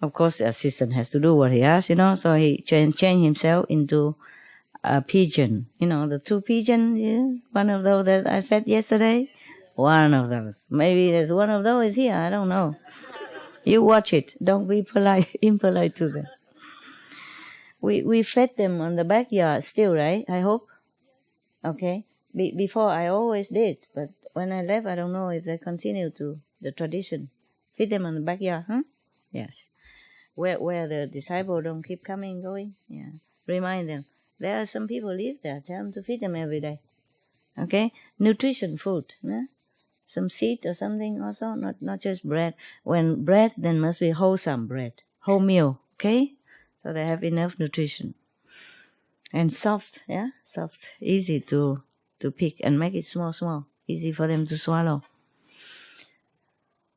of course, the assistant has to do what he asks, you know, so he changed himself into a pigeon. You know, the two pigeons, yeah? One of those that I fed yesterday, one of those. Maybe there's one of those here, I don't know. You watch it. Don't be impolite to them. We fed them on the backyard still, right? I hope. Okay. Before I always did, but when I left, I don't know if they continue to the tradition. Feed them on the backyard, huh? Yes. Where the disciple don't keep coming and going. Yeah. Remind them. There are some people live there. Tell them to feed them every day. Okay. Nutrition food. Yeah? Some seed or something also. Not just bread. When bread, then must be wholesome bread. Whole meal. Okay. So they have enough nutrition. And soft, yeah? Soft, easy to pick and make it small. Easy for them to swallow.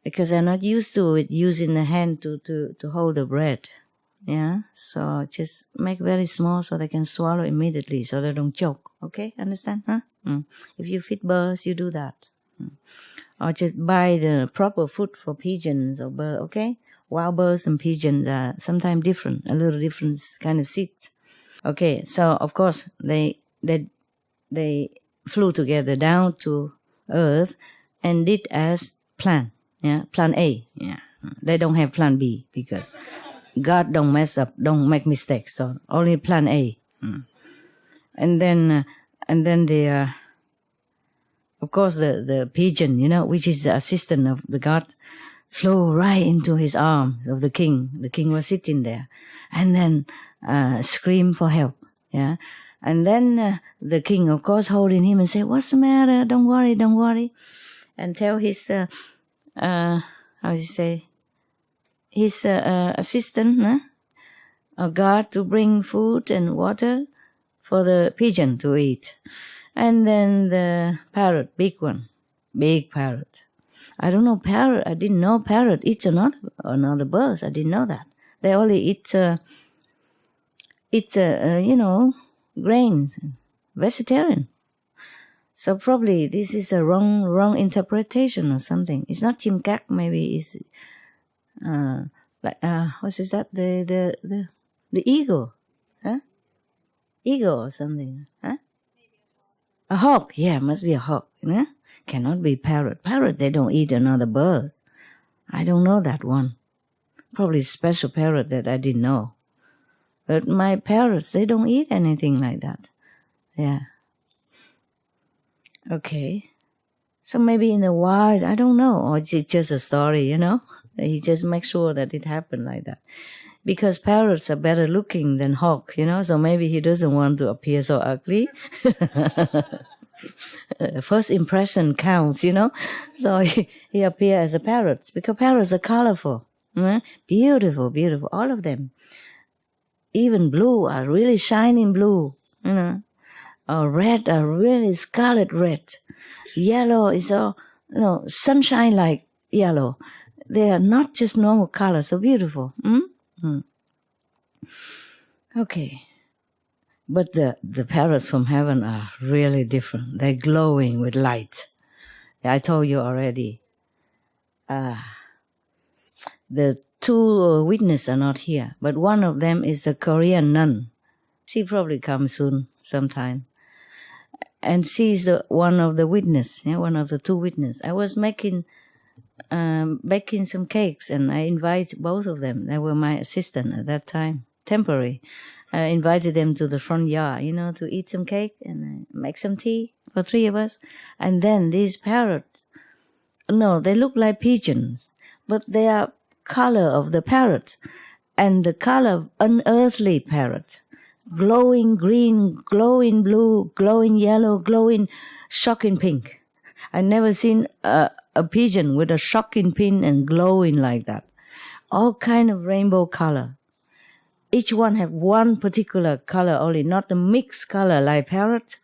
Because they're not used to it using the hand to hold the bread. Yeah? So just make very small so they can swallow immediately so they don't choke. Okay? Understand? Huh? If you feed birds, you do that. Or just buy the proper food for pigeons or birds, okay? Wild birds and pigeons are sometimes different, a little different kind of seeds. Okay, so of course they flew together down to earth and did as plan. Yeah, plan A. Yeah, they don't have plan B because God don't mess up, don't make mistakes. So only plan A. And then the of course the pigeon, you know, which is the assistant of the God, flew right into his arms of the king. The king was sitting there, and then screamed for help. Yeah, and then the king, of course, holding him and said, "What's the matter? Don't worry," and tell his his assistant, a guard, to bring food and water for the pigeon to eat. And then the parrot, big parrot. I don't know parrot. I didn't know parrot eats another birds. I didn't know that. They only eat grains, vegetarian. So probably this is a wrong interpretation or something. It's not chimkak. Maybe it's what is that? The eagle, huh? Eagle or something, huh? A hawk. Yeah, must be a hawk. Yeah? Cannot be parrot. Parrot, they don't eat another bird. I don't know that one. Probably special parrot that I didn't know. But my parrots, they don't eat anything like that. Yeah. Okay. So maybe in the wild, I don't know. Or it's just a story, you know. He just makes sure that it happened like that. because parrots are better looking than hawk, so maybe he doesn't want to appear so ugly. First impression counts, so he appeared as a parrot, because parrots are colorful, beautiful, beautiful, all of them. Even blue are really shining blue, or red are really scarlet red. Yellow is all, sunshine like yellow. They are not just normal colors, so beautiful. Okay. But the parrots from heaven are really different. They're glowing with light. I told you already. The two witnesses are not here, but one of them is a Korean nun. She probably comes soon sometime. And she's one of the witnesses, one of the two witnesses. I was baking some cakes, and I invited both of them. They were my assistant at that time, temporary. I invited them to the front yard, to eat some cake and make some tea for three of us. And then these parrots, no, they look like pigeons, but they are color of the parrot and the color of unearthly parrot. Glowing green, glowing blue, glowing yellow, glowing shocking pink. I never seen a pigeon with a shocking pink and glowing like that. All kind of rainbow color. Each one have one particular color only, not a mixed color like parrot,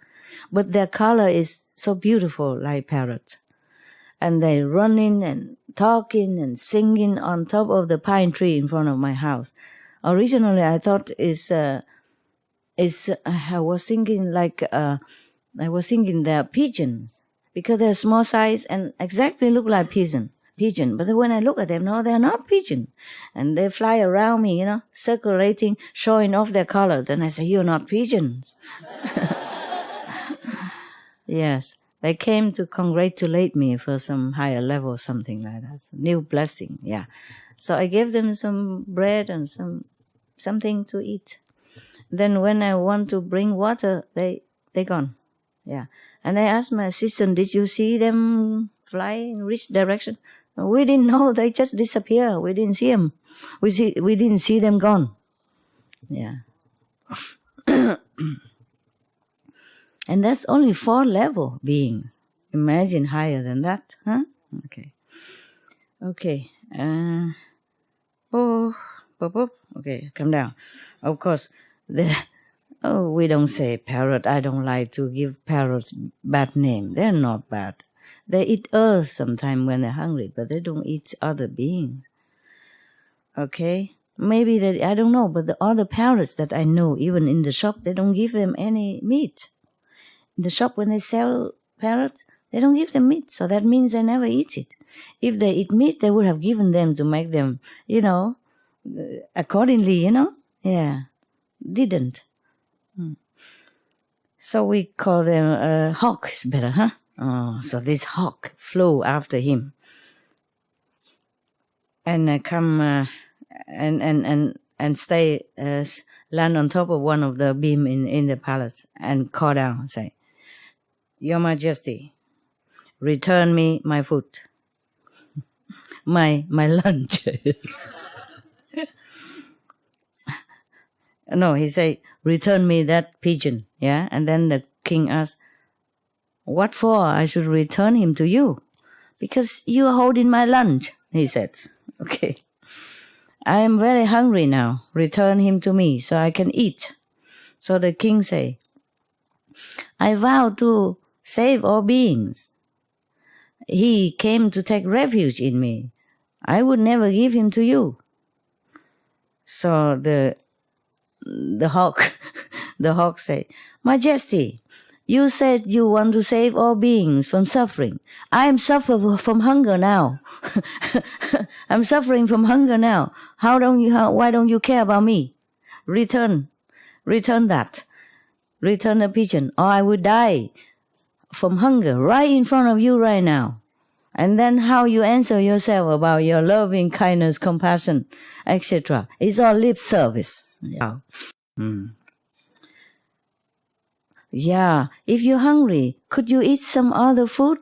but their color is so beautiful like parrot. And they running and talking and singing on top of the pine tree in front of my house. Originally, I thought I was thinking they're pigeons, because they're small size and exactly look like pigeon. But when I look at them, no, they're not pigeon. And they fly around me, circulating, showing off their color. Then I say, you're not pigeons. Yes, they came to congratulate me for some higher level, something like that. New blessing, yeah. So I gave them some bread and something to eat. Then when I want to bring water, they gone. Yeah. And I asked my assistant, did you see them fly in which direction? We didn't know. They just disappear. We didn't see them. We didn't see them gone. Yeah. And that's only 4 level being. Imagine higher than that, huh? Okay. Okay. Okay, come down. Of course, we don't say parrot. I don't like to give parrots bad name. They're not bad. They eat earth sometimes when they're hungry, but they don't eat other beings. Okay? Maybe I don't know, but the other parrots that I know, even in the shop, they don't give them any meat. In the shop, when they sell parrots, they don't give them meat, so that means they never eat it. If they eat meat, they would have given them to make them, accordingly, Yeah. Didn't. So we call them hawk is better, huh? Oh, so this hawk flew after him and come and stay land on top of one of the beam in the palace and call down, say, Your Majesty, return me my food, my lunch. No, he say, return me that pigeon, yeah? And then the king asked, what for I should return him to you? Because you are holding my lunch, he said. Okay. I am very hungry now. Return him to me so I can eat. So the king say, I vow to save all beings. He came to take refuge in me. I would never give him to you. So the hawk said, Majesty, you said you want to save all beings from suffering. I am suffering from hunger now. I'm suffering from hunger now. Why don't you care about me? Return that. Return the pigeon, or I will die from hunger right in front of you right now. And then how you answer yourself about your loving kindness, compassion, etc. It's all lip service. Yeah. Yeah, if you're hungry, could you eat some other food?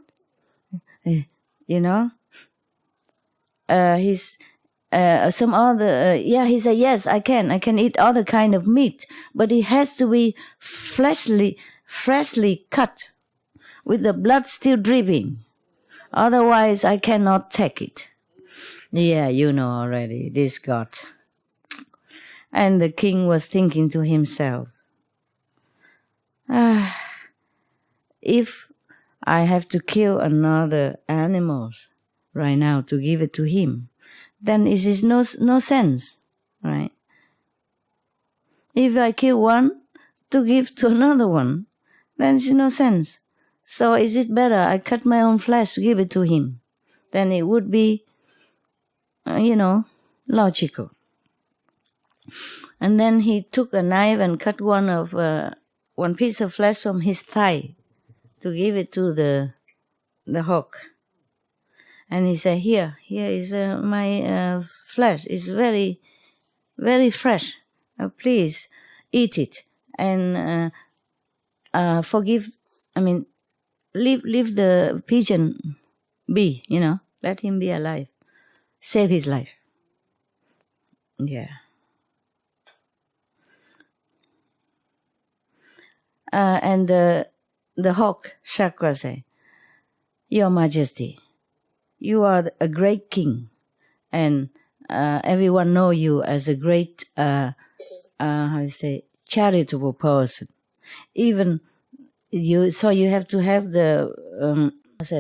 some other, he said, yes, I can eat other kind of meat, but it has to be freshly cut, with the blood still dripping. Otherwise, I cannot take it. Yeah, you know already, this God. And the king was thinking to himself, if I have to kill another animal right now to give it to him, then it is no sense, right? If I kill one to give to another one, then it's no sense. So is it better I cut my own flesh to give it to him? Then it would be, logical. And then he took a knife and cut one piece of flesh from his thigh to give it to the hawk. And he said, here is my flesh. It's very, very fresh. Please eat it and leave the pigeon be, let him be alive. Save his life. Yeah. And the hawk, Chakra, said, Your Majesty, you are a great king, and everyone know you as a great, charitable person. Even you have to have the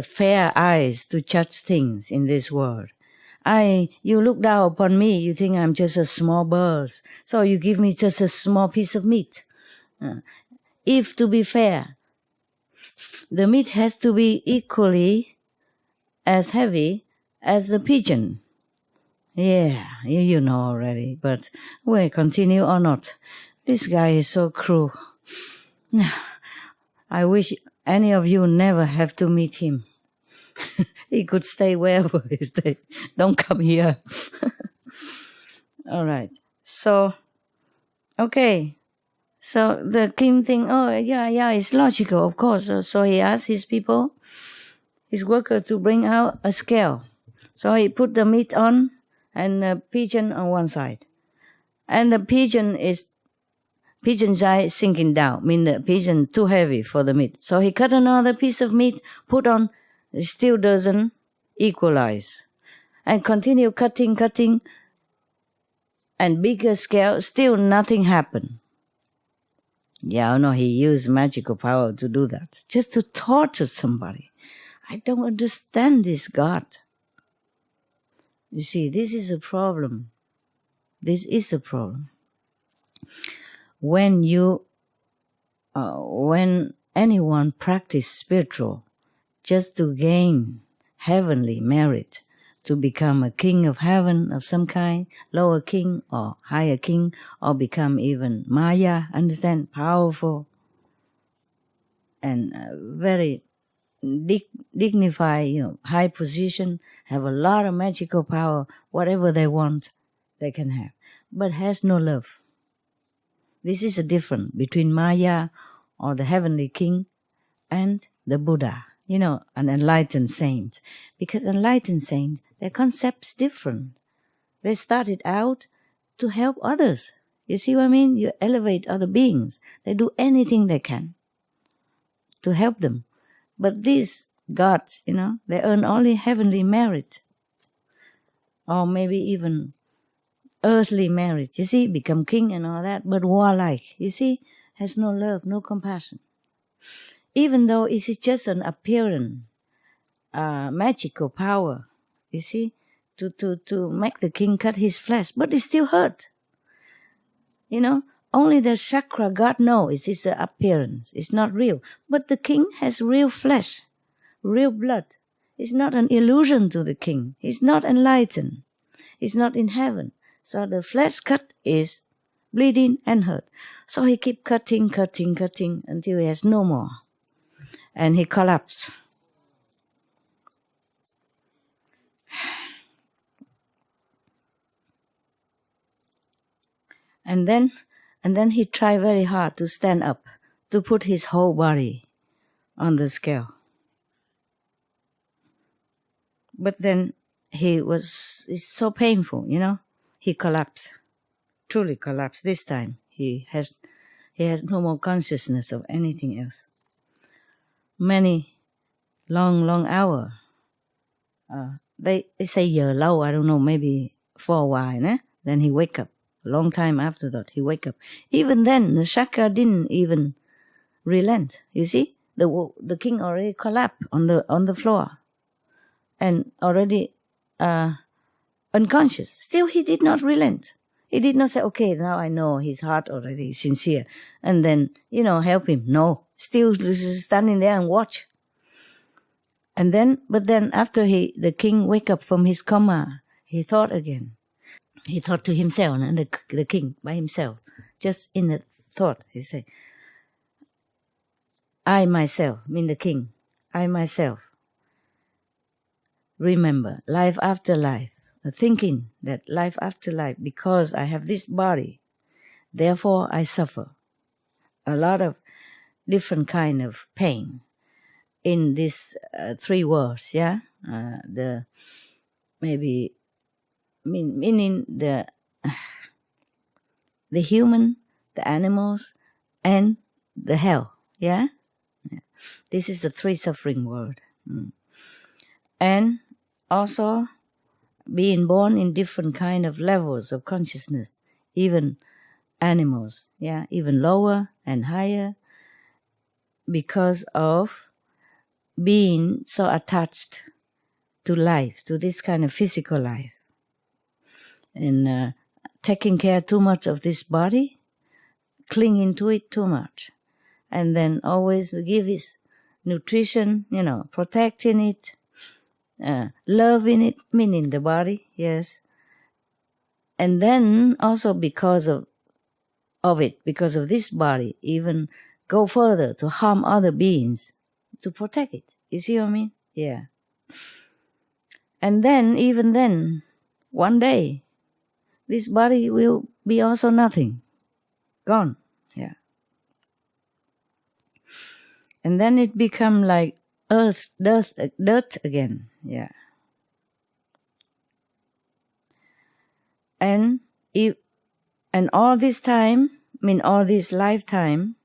fair eyes to judge things in this world. You look down upon me, you think I'm just a small bird, so you give me just a small piece of meat. If to be fair, the meat has to be equally as heavy as the pigeon. Yeah, you know already, but we continue or not. This guy is so cruel. I wish any of you never have to meet him. He could stay wherever he stay. Don't come here. All right. So, okay. So the king think, it's logical, of course. So he asked his worker, to bring out a scale. So he put the meat on and the pigeon on one side. And the pigeon side sinking down, mean the pigeon too heavy for the meat. So he cut another piece of meat, put on, it still doesn't equalize. And continue cutting, and bigger scale, still nothing happened. Yeah, no, he used magical power to do that, just to torture somebody. I don't understand this God. You see, this is a problem. This is a problem. When anyone practice spiritual just to gain heavenly merit, to become a king of heaven of some kind, lower king or higher king, or become even Maya, understand, powerful and very dignified, high position, have a lot of magical power, whatever they want, they can have, but has no love. This is a difference between Maya or the heavenly king and the Buddha, an enlightened saint. Because enlightened saint, their concept's different. They started out to help others. You see what I mean? You elevate other beings. They do anything they can to help them. But these gods, they earn only heavenly merit. Or maybe even earthly merit. You see, become king and all that, but warlike. You see, has no love, no compassion. Even though it is just an appearance, magical power, you see, to make the king cut his flesh, but it still hurt. Only the chakra God knows it's an appearance, it's not real. But the king has real flesh, real blood. It's not an illusion to the king. He's not enlightened. He's not in heaven. So the flesh cut is bleeding and hurt. So he keep cutting until he has no more. And he collapsed. And then he tried very hard to stand up, to put his whole body on the scale. But then it's so painful, He collapsed, truly collapsed. This time he has no more consciousness of anything else. Many long hour. They say giờ lâu, I don't know, maybe for a while, Then he wake up. A long time after that, he wake up. Even then, the chakra didn't even relent. You see, the king already collapsed on the floor, and already unconscious. Still, he did not relent. He did not say, "Okay, now I know his heart already is sincere," and then help him. No, still standing there and watch. And but then after the king wake up from his coma, he thought again. He thought to himself, and the king by himself, just in the thought, he said, I myself, mean the king, I myself remember life after life, thinking that life after life, because I have this body, therefore I suffer a lot of different kind of pain in these 3 words, meaning the human, the animals, and the hell, This is the 3 suffering world. And also being born in different kind of levels of consciousness, even animals, even lower and higher, because of being so attached to life, to this kind of physical life, and taking care too much of this body, clinging to it too much, and then always give it nutrition, protecting it, loving it, meaning the body, yes. And then also because of it, because of this body, even go further to harm other beings to protect it. You see what I mean? Yeah. And then, even then, one day, this body will be also nothing, gone. Yeah. And then it become like dirt again. Yeah. And all this time, all this lifetime,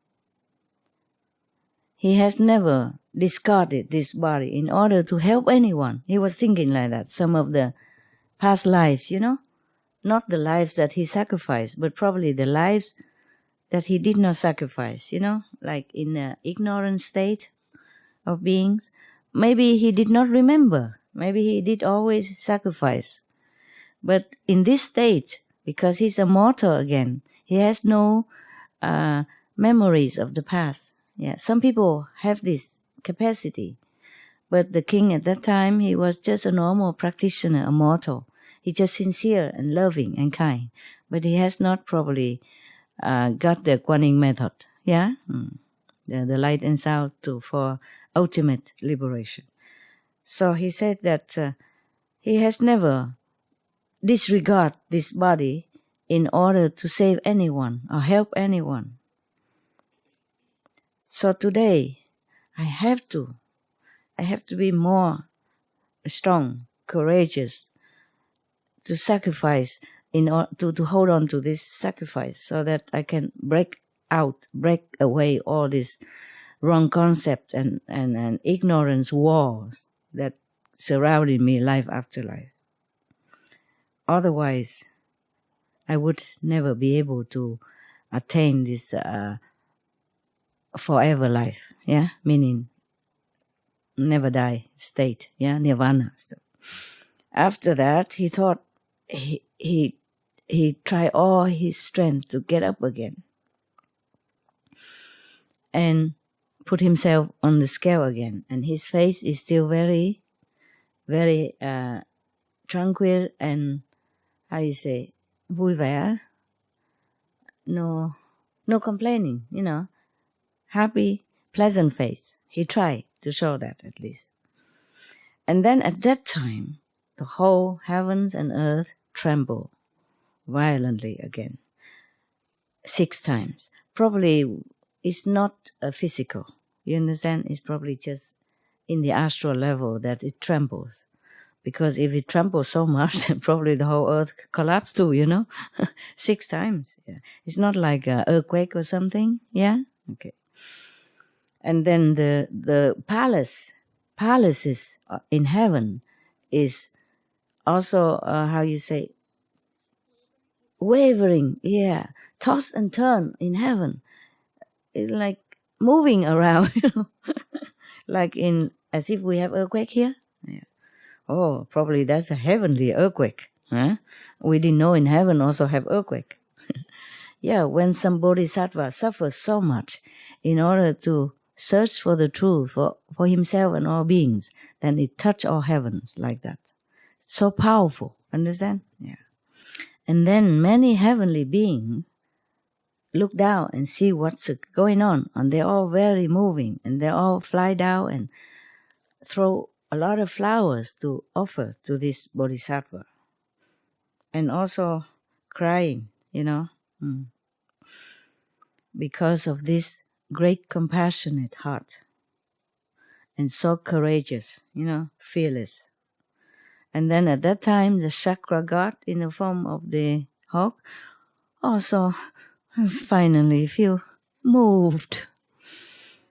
he has never discarded this body in order to help anyone. He was thinking like that. Some of the past lives, not the lives that he sacrificed, but probably the lives that he did not sacrifice, like in the ignorant state of beings. Maybe he did not remember. Maybe he did always sacrifice. But in this state, because he's immortal again, he has no memories of the past. Yeah, some people have this capacity. But the king at that time, he was just a normal practitioner, a mortal. He's just sincere and loving and kind. But he has not probably got the Guanyin method, the light and sound for ultimate liberation. So he said that he has never disregarded this body in order to save anyone or help anyone. So today, I have to be more strong, courageous, to sacrifice to hold on to this sacrifice, so that I can break away all this wrong concept and ignorance walls that surrounded me life after life. Otherwise, I would never be able to attain this forever life, meaning never die state, nirvana. After that, he thought he tried all his strength to get up again and put himself on the scale again, and his face is still very, very tranquil and, how you say, vui vẻ, no complaining, happy, pleasant face. He tried to show that at least. And then at that time, the whole heavens and earth trembled violently again, 6 times. Probably it's not physical. You understand? It's probably just in the astral level that it trembles, Because if it trembles so much, probably the whole earth collapsed too, 6 times. Yeah. It's not like an earthquake or something. Yeah? Okay. And then the palaces in heaven is also, how you say, wavering. Yeah. Tossed and turned in heaven. It's like moving around, like as if we have earthquake here. Yeah. Oh, probably that's a heavenly earthquake. Huh? We didn't know in heaven also have earthquake. Yeah, when some bodhisattva suffers so much in order to search for the truth for himself and all beings, then it touch all heavens like that. It's so powerful. Understand? Yeah. And then many heavenly beings look down and see what's going on, and they're all very moving, and they all fly down and throw a lot of flowers to offer to this bodhisattva, and also crying, because of this great compassionate heart, and so courageous, fearless. And then at that time, the chakra god in the form of the hawk also finally feel moved.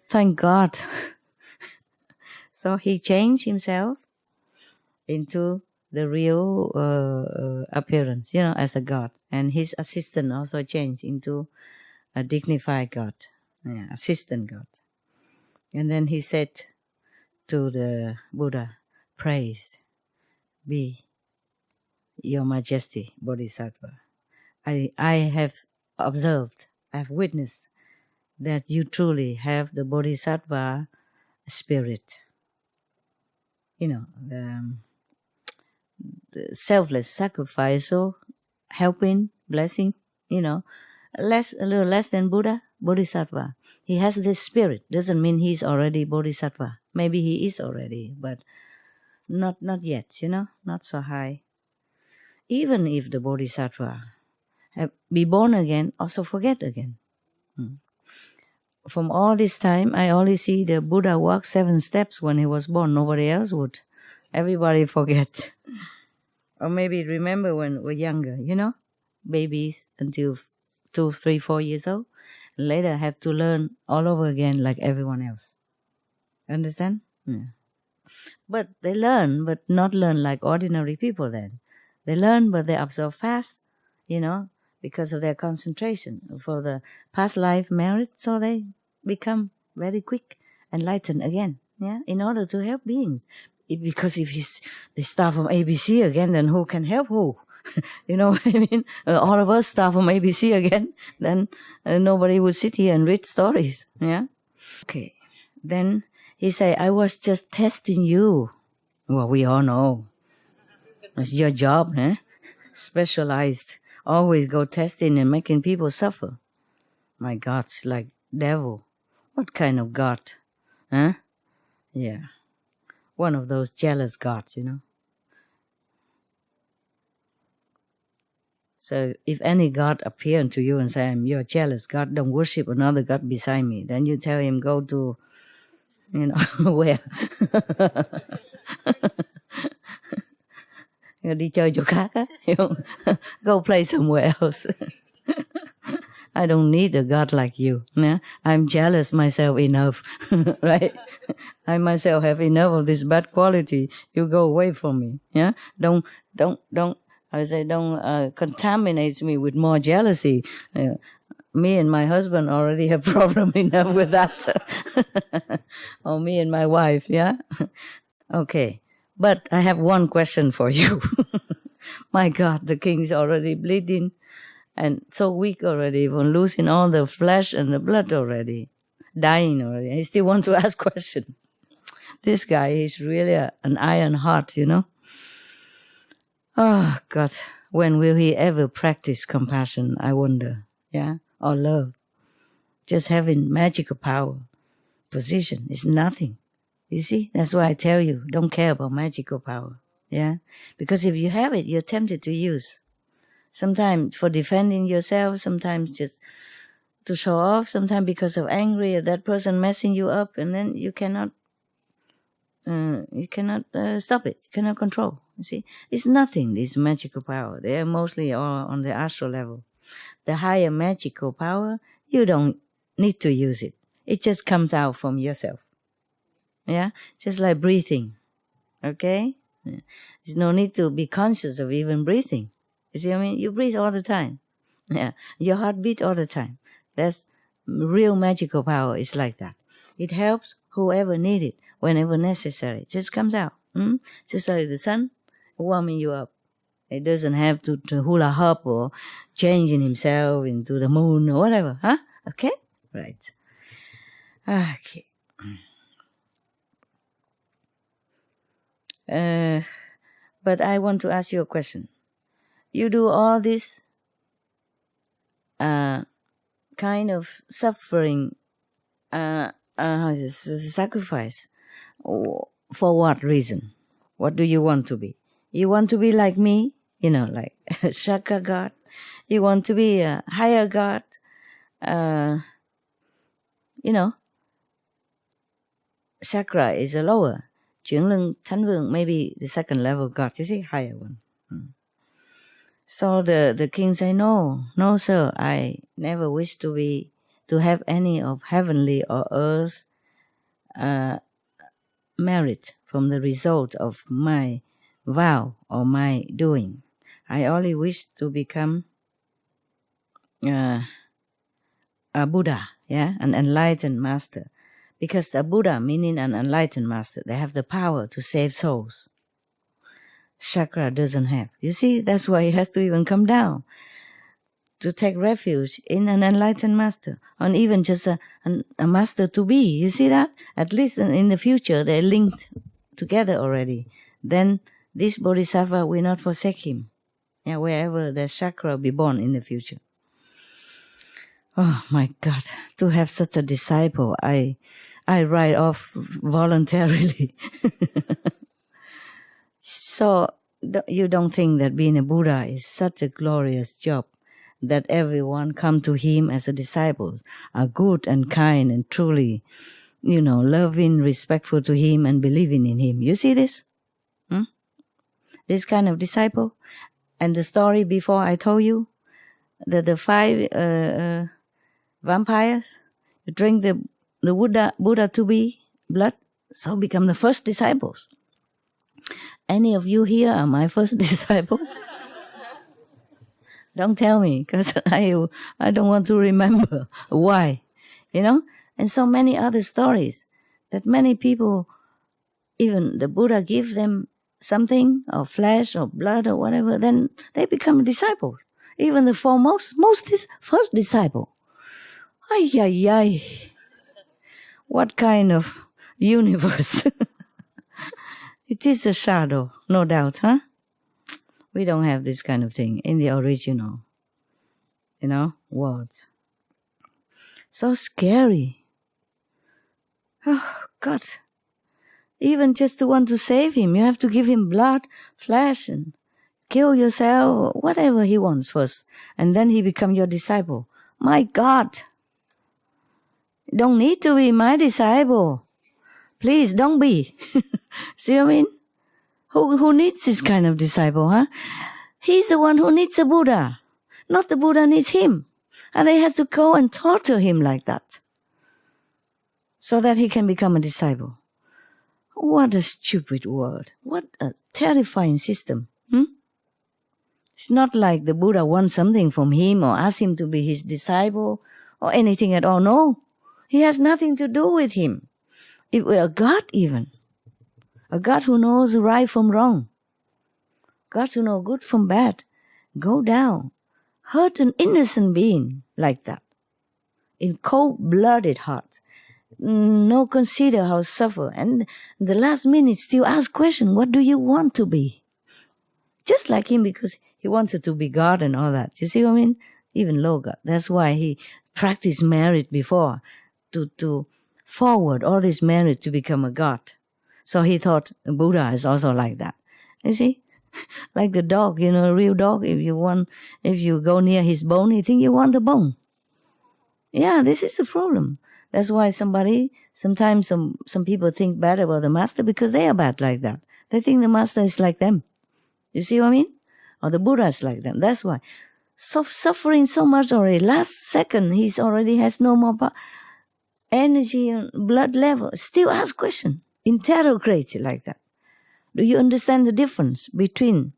Thank God. So he changed himself into the real appearance, as a god. And his assistant also changed into a dignified god, assistant god. And then he said to the Buddha, "Praised be your majesty, Bodhisattva. I have observed, I have witnessed that you truly have the Bodhisattva spirit. The selfless, sacrificial, helping, blessing, a little less than Buddha, Bodhisattva. He has this spirit. Doesn't mean he's already Bodhisattva. Maybe he is already, but not yet, not so high. Even if the Bodhisattva be born again, also forget again. From all this time, I only see the Buddha walk 7 steps when he was born. Nobody else would. Everybody forget. Or maybe remember when we're younger, babies until 2, 3, 4 years old. Later have to learn all over again like everyone else. Understand? Yeah. But they learn, but not learn like ordinary people then. They learn, but they absorb fast, because of their concentration for the past life merit, so they become very quick, enlightened again, in order to help beings. Because if they start from ABC again, then who can help who? You know what I mean? All of us start from ABC again, then nobody would sit here and read stories, yeah? Okay, then he say, I was just testing you. Well, we all know. It's your job, Specialized. Always go testing and making people suffer. My God, it's like devil. What kind of God? Huh? Yeah. One of those jealous gods, So if any God appear to you and say, you're a jealous God, don't worship another God beside me. Then you tell him, go to, where? Đi chơi chỗ khác á. Go play somewhere else. I don't need a God like you. Yeah? I'm jealous myself enough, right? I myself have enough of this bad quality. You go away from me. Yeah, don't. I say don't contaminate me with more jealousy. Me and my husband already have problem enough with that. Or me and my wife. Yeah. Okay, but I have one question for you. My God, the king's already bleeding. And so weak already, even losing all the flesh and the blood already, dying already. I still want to ask question. This guy is really an iron heart, Oh, God, when will he ever practice compassion, I wonder, or love? Just having magical power, position is nothing. You see, that's why I tell you, don't care about magical power, Because if you have it, you're tempted to use. Sometimes for defending yourself, sometimes just to show off, sometimes because of angry at that person messing you up, and then you cannot you cannot stop it. You cannot control. You see, it's nothing. This magical power. They are mostly all on the astral level. The higher magical power, you don't need to use it. It just comes out from yourself. Yeah, just like breathing. Okay, there's no need to be conscious of even breathing. You see what I mean? You breathe all the time. Yeah, your heart beats all the time. That's real magical power. It's like that. It helps whoever needs it whenever necessary. It just comes out. Just like the sun warming you up. It doesn't have to hula hop or changing himself into the moon or whatever. Huh? Okay? Right. Okay. But I want to ask you a question. You do all this kind of suffering, sacrifice, for what reason? What do you want to be? You want to be like me, like Chakra God. You want to be a higher God. Chakra is a lower. Chuyển Lưng Thánh Vương, maybe the second level God. You see, higher one. So the king say, no, sir, I never wish to have any of heavenly or earth merit from the result of my vow or my doing. I only wish to become a Buddha, an enlightened master. Because a Buddha, meaning an enlightened master, they have the power to save souls. Chakra doesn't have. You see, that's why he has to even come down to take refuge in an enlightened master, or even just a master to be. You see that? At least in the future, they're linked together already. Then this bodhisattva will not forsake him. Yeah, wherever the chakra be born in the future. Oh my God, to have such a disciple, I write off voluntarily. So you don't think that being a Buddha is such a glorious job, that everyone come to him as a disciple, are good and kind and truly, loving, respectful to him and believing in him. You see this? This kind of disciple? And the story before I told you, that the 5 vampires drink the Buddha to be blood, so become the first disciples. Any of you here are my first disciple? Don't tell me, because I don't want to remember why, And so many other stories that many people, even the Buddha give them something, or flesh or blood or whatever, then they become disciples. Even the foremost, first disciple. Ay. What kind of universe? It is a shadow, no doubt, huh? We don't have this kind of thing in the original, words. So scary. Oh, God. Even just to want to save him, you have to give him blood, flesh, and kill yourself, whatever he wants first. And then he become your disciple. My God. You don't need to be my disciple. Please, don't be. See what I mean? Who needs this kind of disciple, huh? He's the one who needs a Buddha. Not the Buddha needs him. And they have to go and torture him like that, so that he can become a disciple. What a stupid world. What a terrifying system. It's not like the Buddha wants something from him or asks him to be his disciple or anything at all. No. He has nothing to do with him. A God even. A God who knows right from wrong. God who knows good from bad. Go down. Hurt an innocent being like that. In cold-blooded heart. No consider how suffer. And the last minute still ask question, what do you want to be? Just like him, because he wanted to be God and all that. You see what I mean? Even low God. That's why he practiced merit before. To forward all this merit to become a God. So he thought Buddha is also like that. You see? Like the dog, a real dog, if you go near his bone, you think you want the bone. Yeah, this is the problem. That's why sometimes some people think bad about the master because they are bad like that. They think the master is like them. You see what I mean? Or the Buddha is like them. That's why. Suffering so much already. Last second, he already has no more energy and blood level. Still ask question. Interrogate like that. Do you understand the difference between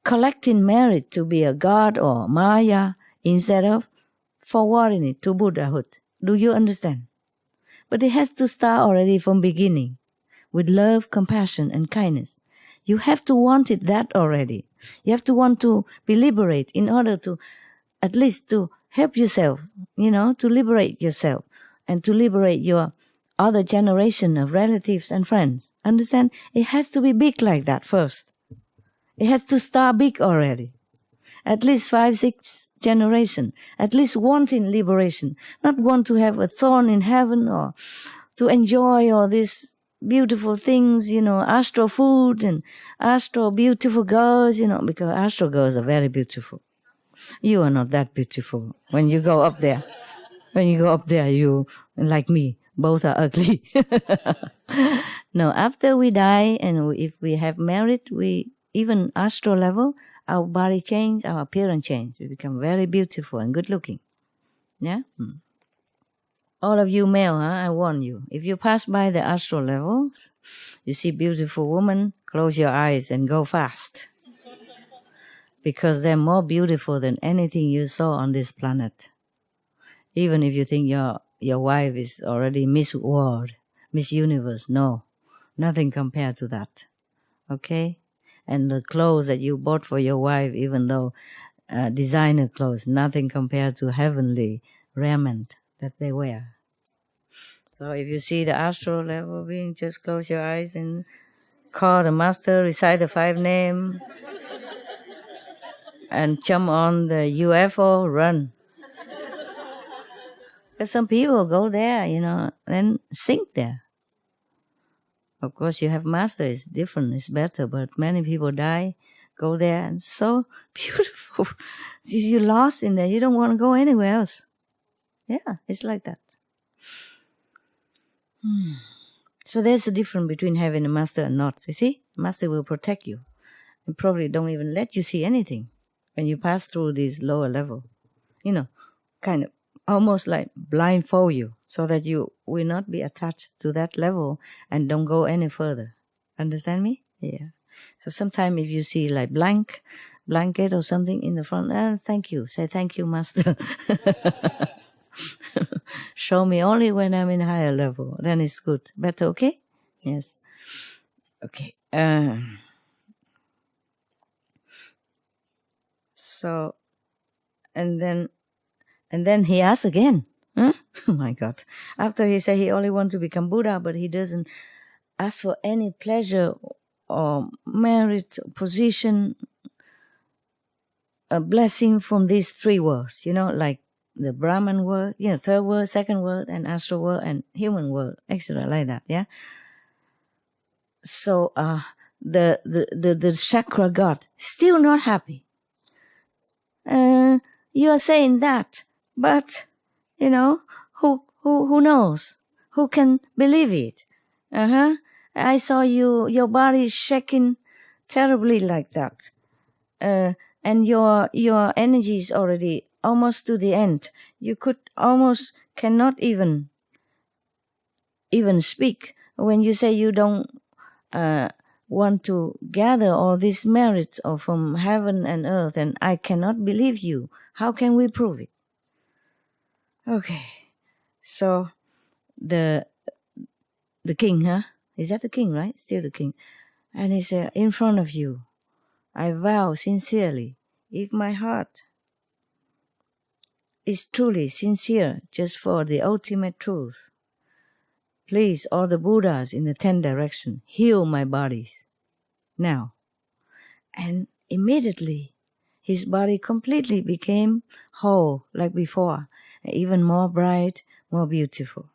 collecting merit to be a god or Maya instead of forwarding it to Buddhahood? Do you understand? But it has to start already from beginning with love, compassion, and kindness. You have to want it that already. You have to want to be liberated in order to, at least to help yourself, to liberate yourself and to liberate your other generation of relatives and friends. Understand? It has to be big like that first. It has to start big already. At least 5, 6 generations. At least wanting liberation. Not want to have a thorn in heaven or to enjoy all these beautiful things, astral food and astral beautiful girls, because astral girls are very beautiful. You are not that beautiful. When you go up there, you, like me, both are ugly. No, after we die and if we have merit, we, even astral level, our body change, our appearance change. We become very beautiful and good looking. Yeah? All of you male, I warn you. If you pass by the astral levels, you see beautiful women, close your eyes and go fast. Because they're more beautiful than anything you saw on this planet. Even if you think your wife is already Miss World, Miss Universe, no. Nothing compared to that. Okay? And the clothes that you bought for your wife, even though designer clothes, nothing compared to heavenly raiment that they wear. So if you see the astral level being, just close your eyes and call the master, recite the 5 names, and jump on the UFO, run. Because some people go there, and sink there. Of course, you have master, it's different, it's better, but many people die, go there, and so beautiful. You're lost in there, you don't want to go anywhere else. Yeah, it's like that. So there's a difference between having a master and not. You see, master will protect you and probably don't even let you see anything when you pass through this lower level. Kind of almost like blindfold you so that you will not be attached to that level and don't go any further. Understand me? Yeah. So sometimes if you see like blanket or something in the front, thank you. Say thank you, master. Show me only when I'm in higher level. Then it's good. Better, okay? Yes. Okay. So, and then he asks again. Huh? Oh my God. After he said he only wants to become Buddha, but he doesn't ask for any pleasure or merit, position, a blessing from these 3 worlds, like the Brahman world, third world, second world, and astral world, and human world, etc., like that, yeah? So the chakra god still not happy. You are saying that, but who knows? Who can believe it? I saw your body shaking terribly like that, and your energy is already almost to the end. You could almost cannot even speak when you say you don't want to gather all this merit from heaven and earth, and I cannot believe you. How can we prove it? Okay, so the king, is that the king, right? Still the king. And he said, in front of you, I vow sincerely, if my heart is truly sincere just for the ultimate truth, please, all the Buddhas in the 10 directions, heal my bodies now. And immediately, his body completely became whole like before, even more bright, more beautiful.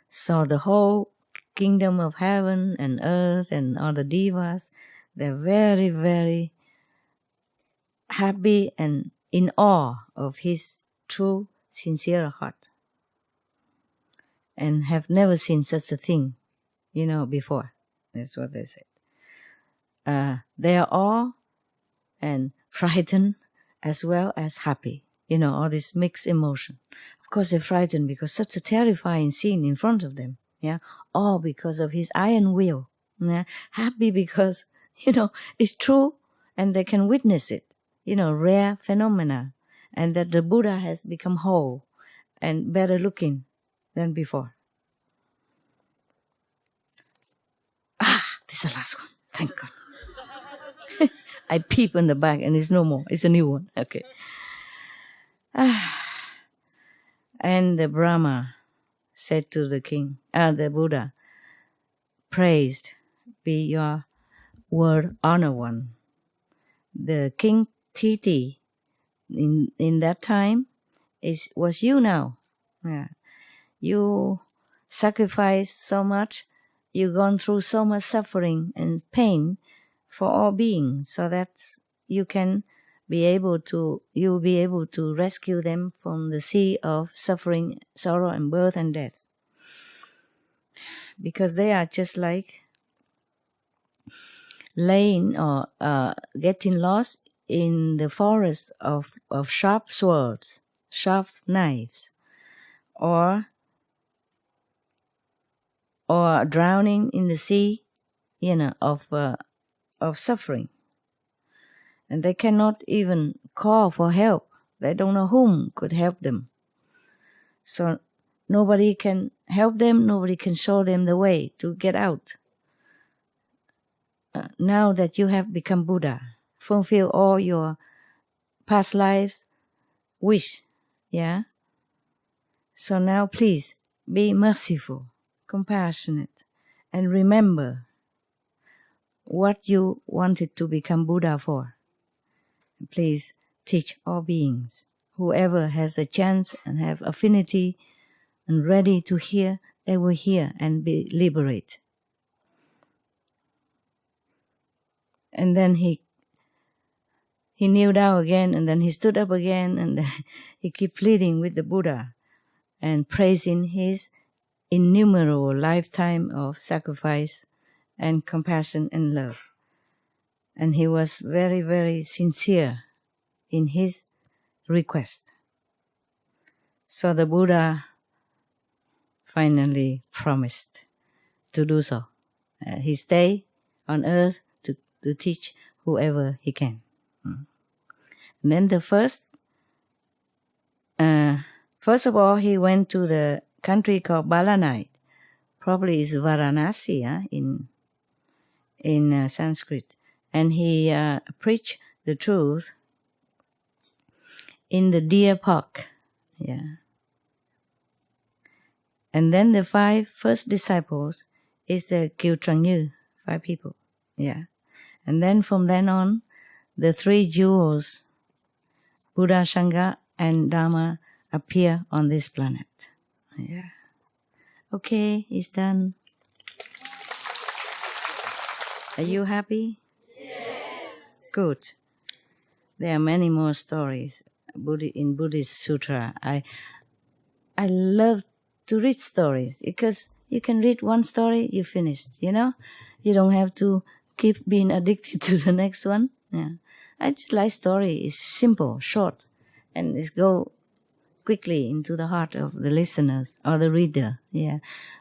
So the whole kingdom of heaven and earth and all the devas, they're very, very happy and in awe of his true, sincere heart, and have never seen such a thing, before. That's what they said. They are all and frightened as well as happy. All this mixed emotion. Of course, they're frightened because such a terrifying scene in front of them. Yeah, all because of his iron will. Yeah, happy because it's true and they can witness it. Rare phenomena, and that the Buddha has become whole and better looking than before. This is the last one. Thank God. I peep in the back and it's no more. It's a new one. Okay. And the Brahma said to the king, the Buddha, praised be your word honor one. The king Titi in that time was you now. Yeah. You sacrificed so much, you've gone through so much suffering and pain for all beings, so that you'll be able to rescue them from the sea of suffering, sorrow, and birth and death. Because they are just like laying or getting lost in the forest of sharp swords, sharp knives, or drowning in the sea, of suffering. And they cannot even call for help. They don't know whom could help them. So nobody can help them, nobody can show them the way to get out. Now that you have become Buddha, fulfill all your past lives wish, yeah? So now please be merciful, compassionate, and remember what you wanted to become Buddha for. Please teach all beings. Whoever has a chance and have affinity and ready to hear, they will hear and be liberated. And then he kneeled down again, and then he stood up again, and then he kept pleading with the Buddha and praising his innumerable lifetime of sacrifice and compassion and love. And he was very, very sincere in his request. So the Buddha finally promised to do so. He stayed on earth to teach whoever he can. And then the first of all, he went to the country called Balanite. Probably is Varanasi in Sanskrit. And he preached the truth in the deer park. Yeah. And then the 5 first disciples is the Kiltrangu, 5 people. Yeah. And then from then on, the 3 jewels, Buddha, Sangha, and Dharma, appear on this planet. Yeah. Okay, it's done. Are you happy? Yes. Good. There are many more stories in Buddhist Sutra. I love to read stories because you can read one story, you finished, You don't have to keep being addicted to the next one. Yeah. I just like story. It's simple, short, and it go quickly into the heart of the listeners or the reader. Yeah.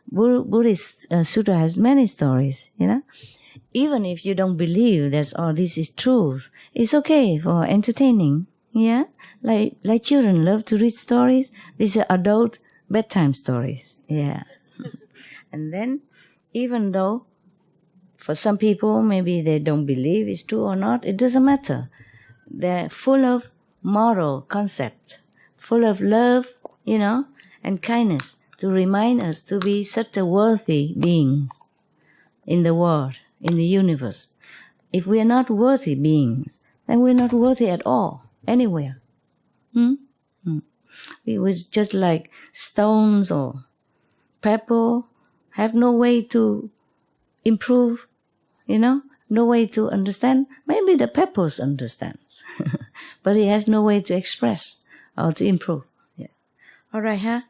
Buddhist Sutra has many stories, Even if you don't believe that this is truth, it's okay for entertaining. Yeah, like children love to read stories. These are adult bedtime stories. Yeah, and then even though for some people maybe they don't believe it's true or not, it doesn't matter. They're full of moral concept, full of love, and kindness to remind us to be such a worthy being in the world, in the universe. If we are not worthy beings, then we're not worthy at all, anywhere. We was just like stones or pebble, have no way to improve, no way to understand. Maybe the pebbles understands, but it has no way to express or to improve. All right, huh?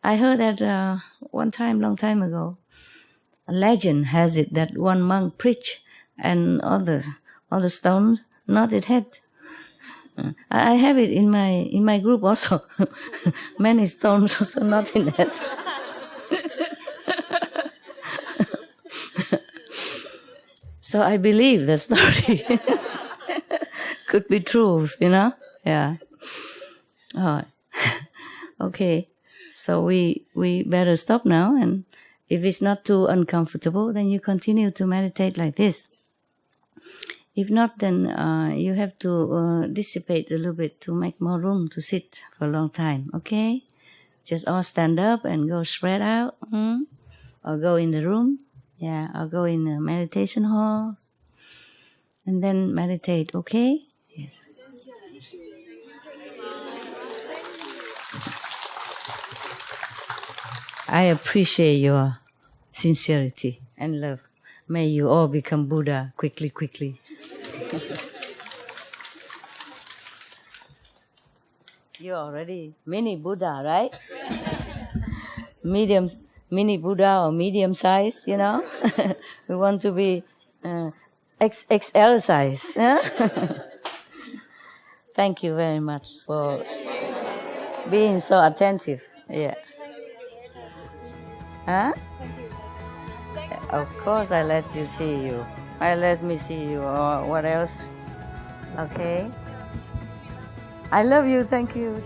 I heard that one time, long time ago, a legend has it that one monk preached and all the stones nodded head. I have it in my group also. Many stones also nodding head. So I believe the story could be true, you know? Yeah. All right. Okay. So we better stop now, and if it's not too uncomfortable, then you continue to meditate like this. If not, then you have to dissipate a little bit to make more room to sit for a long time, okay? Just all stand up and go spread out, or go in the room, yeah, or go in the meditation hall, and then meditate, okay? Yes. I appreciate your sincerity and love. May you all become Buddha quickly. You're already mini Buddha, right? Mini Buddha or medium size, you know? We want to be XL size. Thank you very much for being so attentive. Yeah. Huh? Of course, I let you see you. Let me see you. Or what else? Okay. I love you. Thank you.